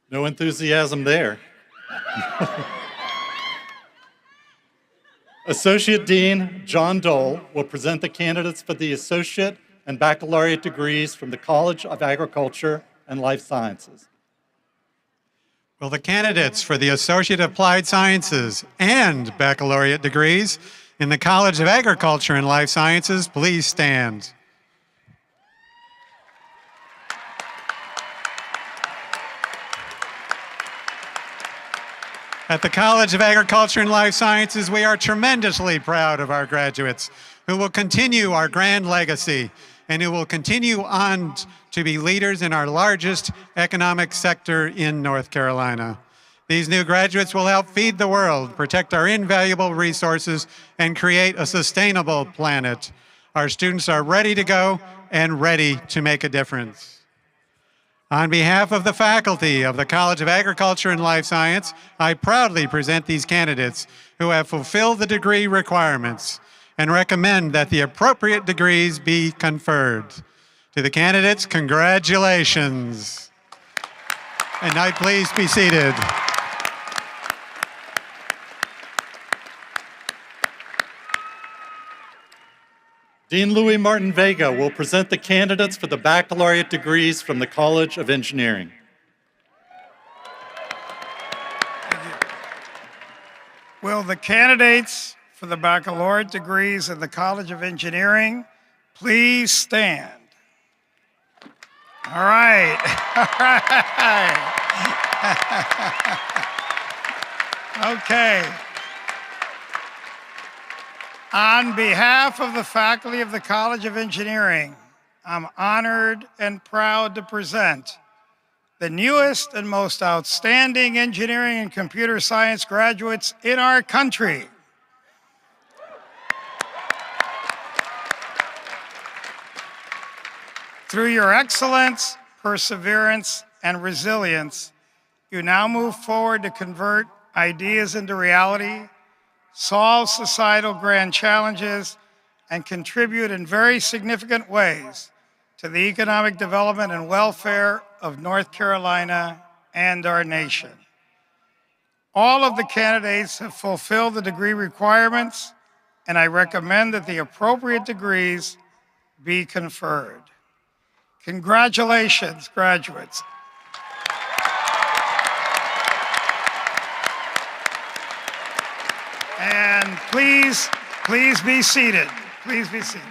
No enthusiasm there. Associate Dean John Dole will present the candidates for the associate and baccalaureate degrees from the College of Agriculture and Life Sciences. Will the candidates for the Associate Applied Sciences and Baccalaureate degrees in the College of Agriculture and Life Sciences please stand? At the College of Agriculture and Life Sciences, we are tremendously proud of our graduates who will continue our grand legacy and who will continue on to be leaders in our largest economic sector in North Carolina. These new graduates will help feed the world, protect our invaluable resources, and create a sustainable planet. Our students are ready to go and ready to make a difference. On behalf of the faculty of the College of Agriculture and Life Science, I proudly present these candidates who have fulfilled the degree requirements and recommend that the appropriate degrees be conferred. To the candidates, congratulations. And now please be seated. Dean Louis Martin Vega will present the candidates for the baccalaureate degrees from the College of Engineering. Will the candidates for the baccalaureate degrees in the College of Engineering please stand? All right. All right. Okay. On behalf of the faculty of the College of Engineering, I'm honored and proud to present the newest and most outstanding engineering and computer science graduates in our country. Through your excellence, perseverance, and resilience, you now move forward to convert ideas into reality, solve societal grand challenges, and contribute in very significant ways to the economic development and welfare of North Carolina and our nation. All of the candidates have fulfilled the degree requirements, and I recommend that the appropriate degrees be conferred. Congratulations, graduates. And please be seated. Please be seated.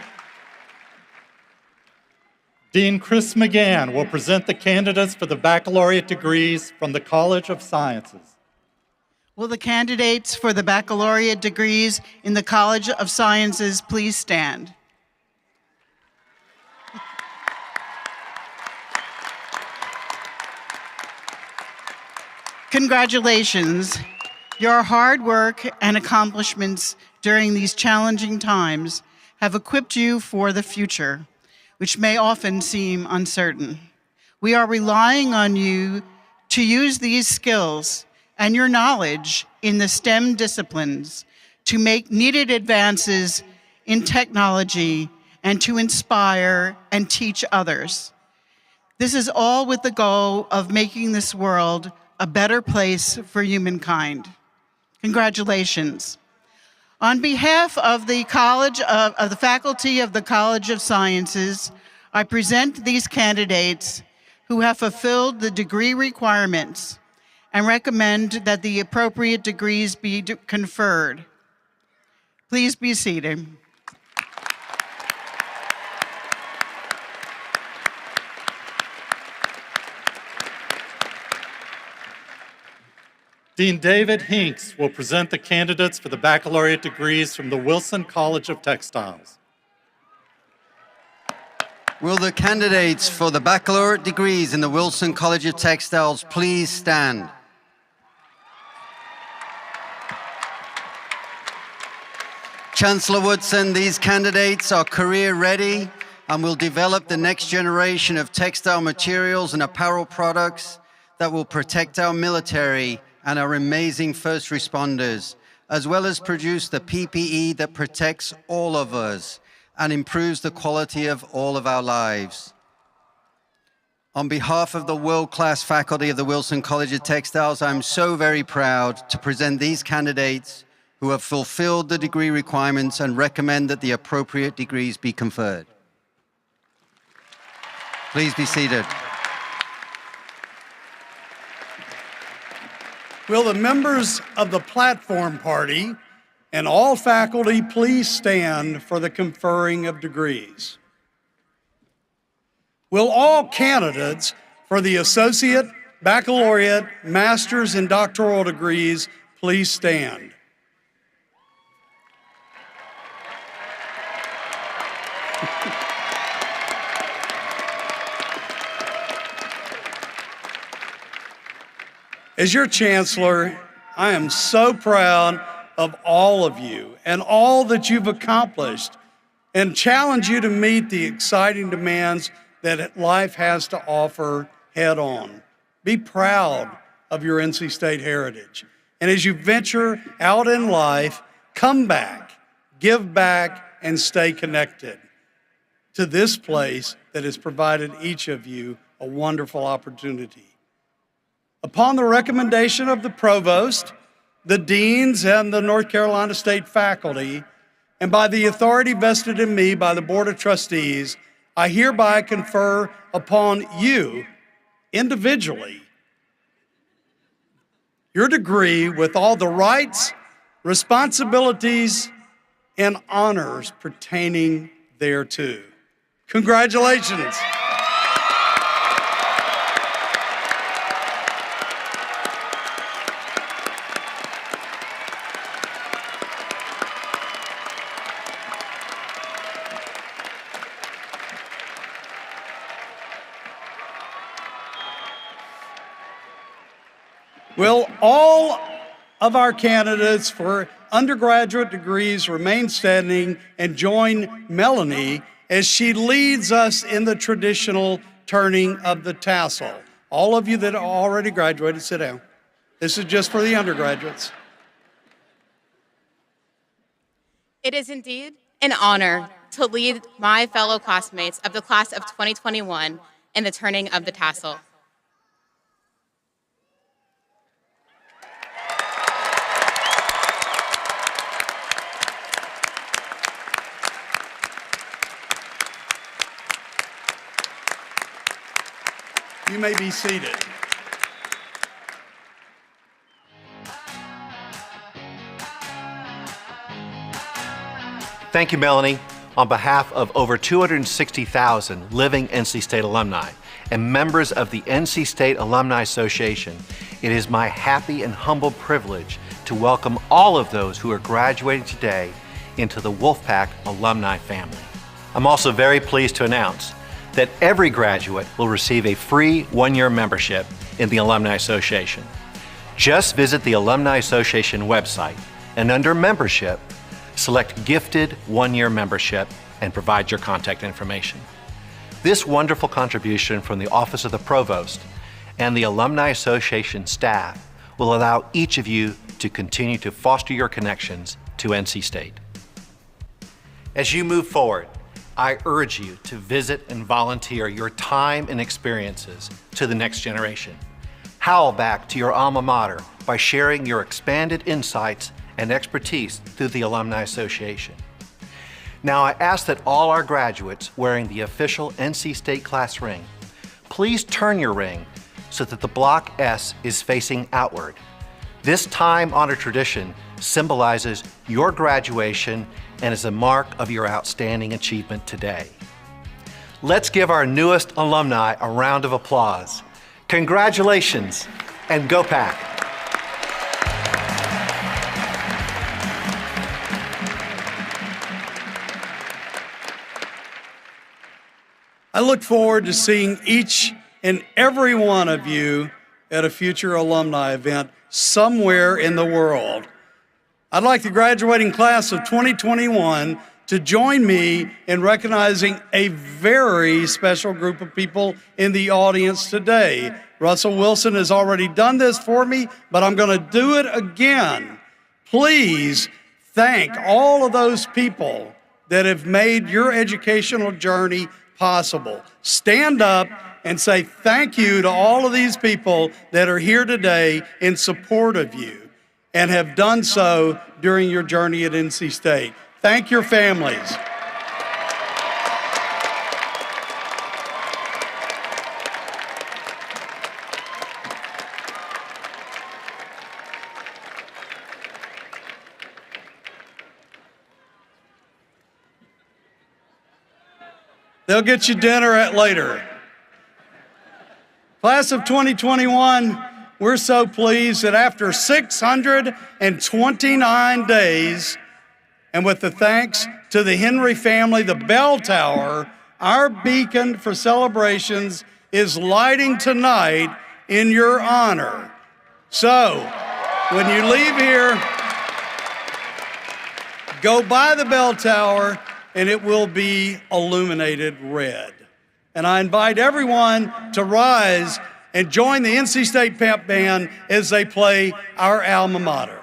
Dean Chris McGann will present the candidates for the baccalaureate degrees from the College of Sciences. Will the candidates for the baccalaureate degrees in the College of Sciences please stand? Congratulations. Your hard work and accomplishments during these challenging times have equipped you for the future, which may often seem uncertain. We are relying on you to use these skills and your knowledge in the STEM disciplines to make needed advances in technology and to inspire and teach others. This is all with the goal of making this world a better place for humankind. Congratulations. On behalf of the faculty of the College of Sciences, I present these candidates who have fulfilled the degree requirements and recommend that the appropriate degrees be conferred. Please be seated. Dean David Hinks will present the candidates for the baccalaureate degrees from the Wilson College of Textiles. Will the candidates for the baccalaureate degrees in the Wilson College of Textiles please stand? Chancellor Woodson, these candidates are career ready and will develop the next generation of textile materials and apparel products that will protect our military and our amazing first responders, as well as produce the PPE that protects all of us and improves the quality of all of our lives. On behalf of the world-class faculty of the Wilson College of Textiles, I'm so very proud to present these candidates who have fulfilled the degree requirements and recommend that the appropriate degrees be conferred. Please be seated. Will the members of the platform party and all faculty please stand for the conferring of degrees? Will all candidates for the associate, baccalaureate, master's, and doctoral degrees Please stand. As your chancellor, I am so proud of all of you and all that you've accomplished, and challenge you to meet the exciting demands that life has to offer head on. Be proud of your NC State heritage. And as you venture out in life, come back, give back, and stay connected to this place that has provided each of you a wonderful opportunity. Upon the recommendation of the provost, the deans, and the North Carolina State faculty, and by the authority vested in me by the Board of Trustees, I hereby confer upon you individually your degree with all the rights, responsibilities, and honors pertaining thereto. Congratulations. Will all of our candidates for undergraduate degrees remain standing and join Melanie as she leads us in the traditional turning of the tassel. All of you that are already graduated, sit down. This is just for the undergraduates. It is indeed an honor to lead my fellow classmates of the class of 2021 in the turning of the tassel. You may be seated. Thank you, Melanie. On behalf of over 260,000 living NC State alumni and members of the NC State Alumni Association, it is my happy and humble privilege to welcome all of those who are graduating today into the Wolfpack alumni family. I'm also very pleased to announce that every graduate will receive a free one-year membership in the Alumni Association. Just visit the Alumni Association website and under Membership, select Gifted One-Year Membership and provide your contact information. This wonderful contribution from the Office of the Provost and the Alumni Association staff will allow each of you to continue to foster your connections to NC State. As you move forward, I urge you to visit and volunteer your time and experiences to the next generation. Howl back to your alma mater by sharing your expanded insights and expertise through the Alumni Association. Now I ask that all our graduates wearing the official NC State class ring, please turn your ring so that the block S is facing outward. This time-honored tradition symbolizes your graduation and is a mark of your outstanding achievement today. Let's give our newest alumni a round of applause. Congratulations, and go Pack! I look forward to seeing each and every one of you at a future alumni event somewhere in the world. I'd like the graduating class of 2021 to join me in recognizing a very special group of people in the audience today. Russell Wilson has already done this for me, but I'm going to do it again. Please thank all of those people that have made your educational journey possible. Stand up and say thank you to all of these people that are here today in support of you and have done so during your journey at NC State. Thank your families. They'll get you dinner at later. Class of 2021, we're so pleased that after 629 days, and with the thanks to the Henry family, the bell tower, our beacon for celebrations, is lighting tonight in your honor. So, when you leave here, go by the bell tower and it will be illuminated red. And I invite everyone to rise and join the NC State Pep Band as they play our alma mater.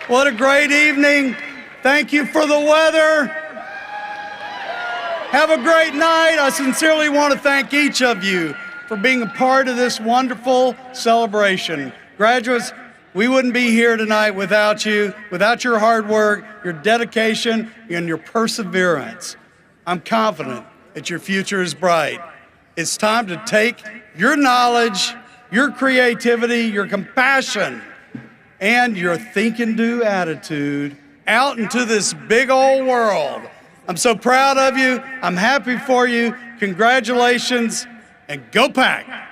What a great evening. Thank you for the weather. Have a great night. I sincerely want to thank each of you for being a part of this wonderful celebration. Graduates, we wouldn't be here tonight without you, without your hard work, your dedication, and your perseverance. I'm confident that your future is bright. It's time to take your knowledge, your creativity, your compassion, and your think and do attitude out into this big old world. I'm so proud of you. I'm happy for you. Congratulations, and go Pack!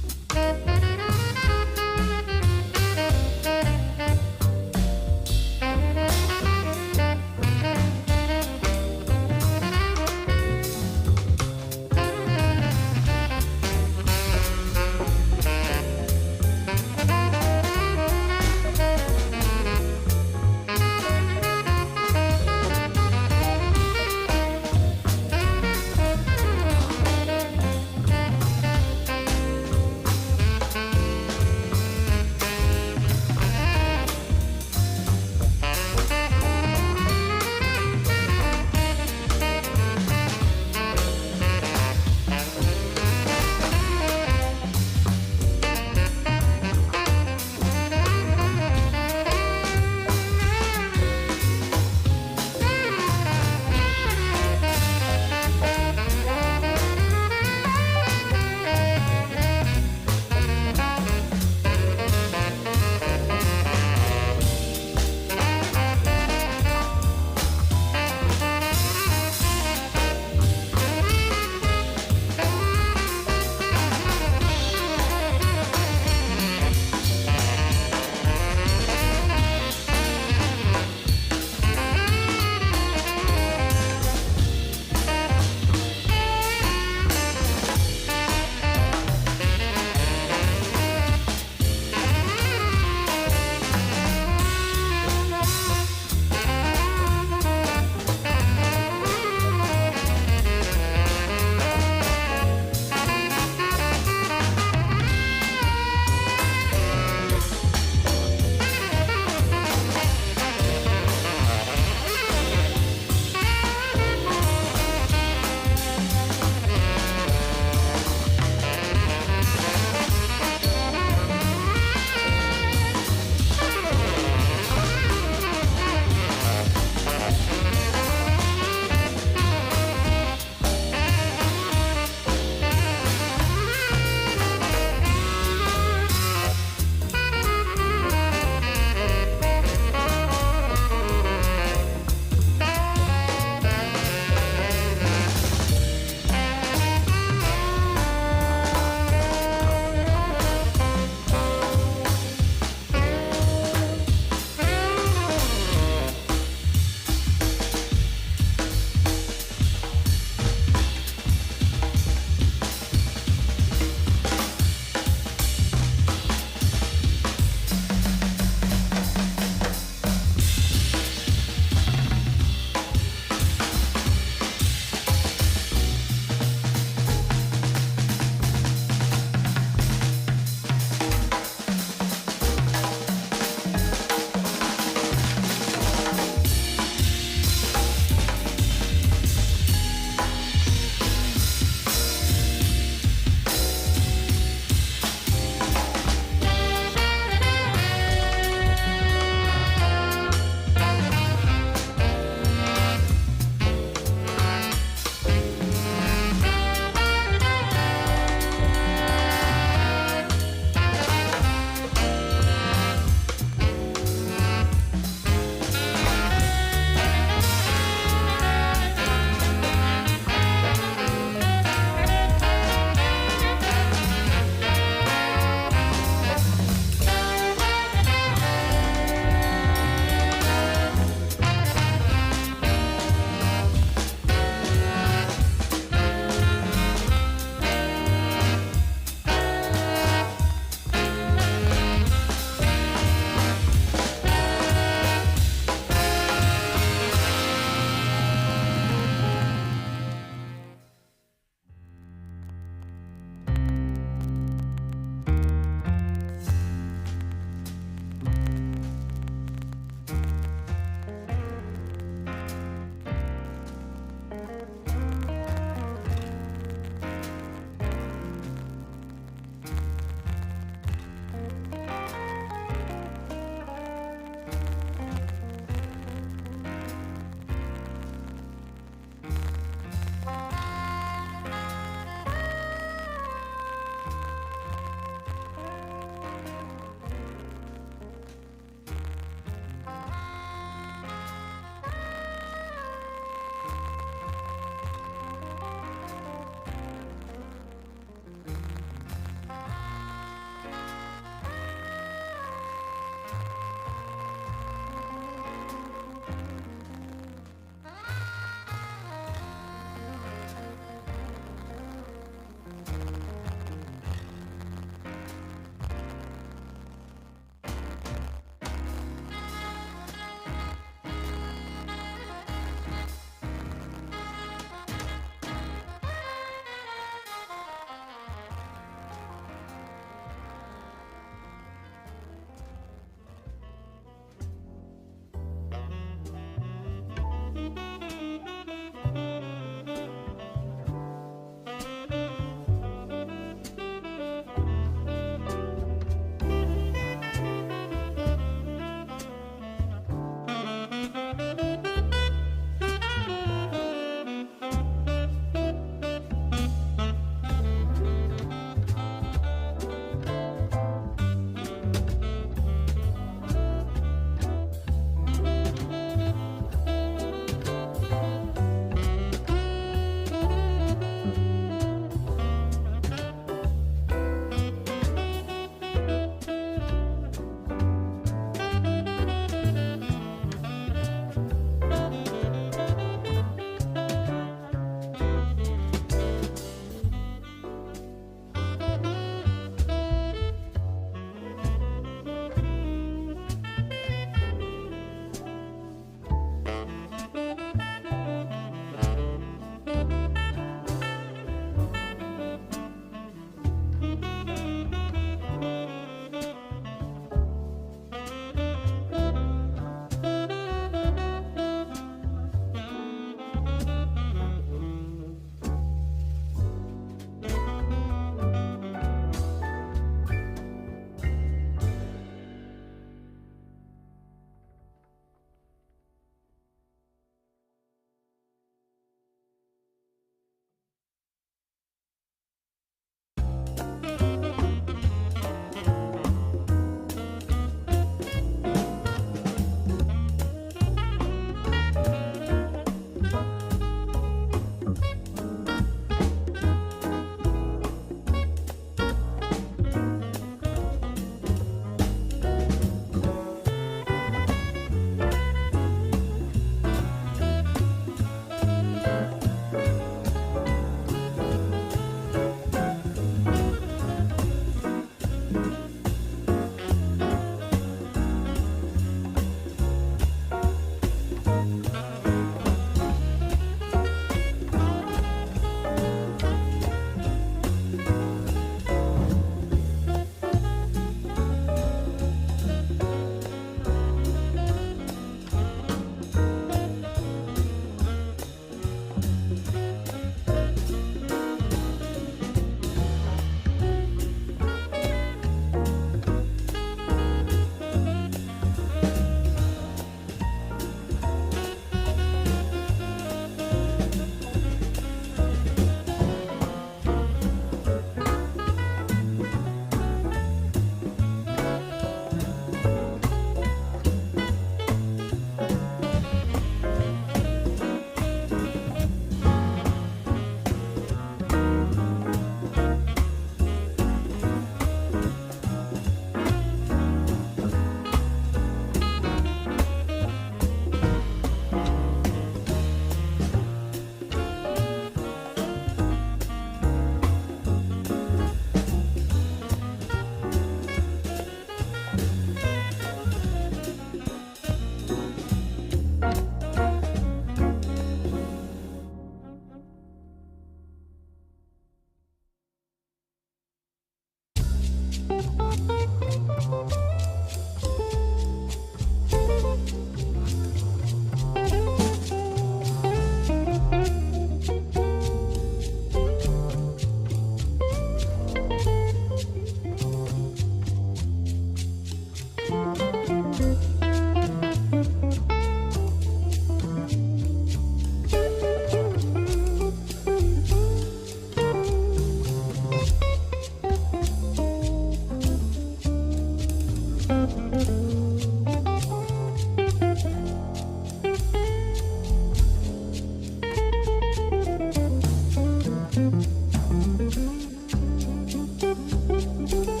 you.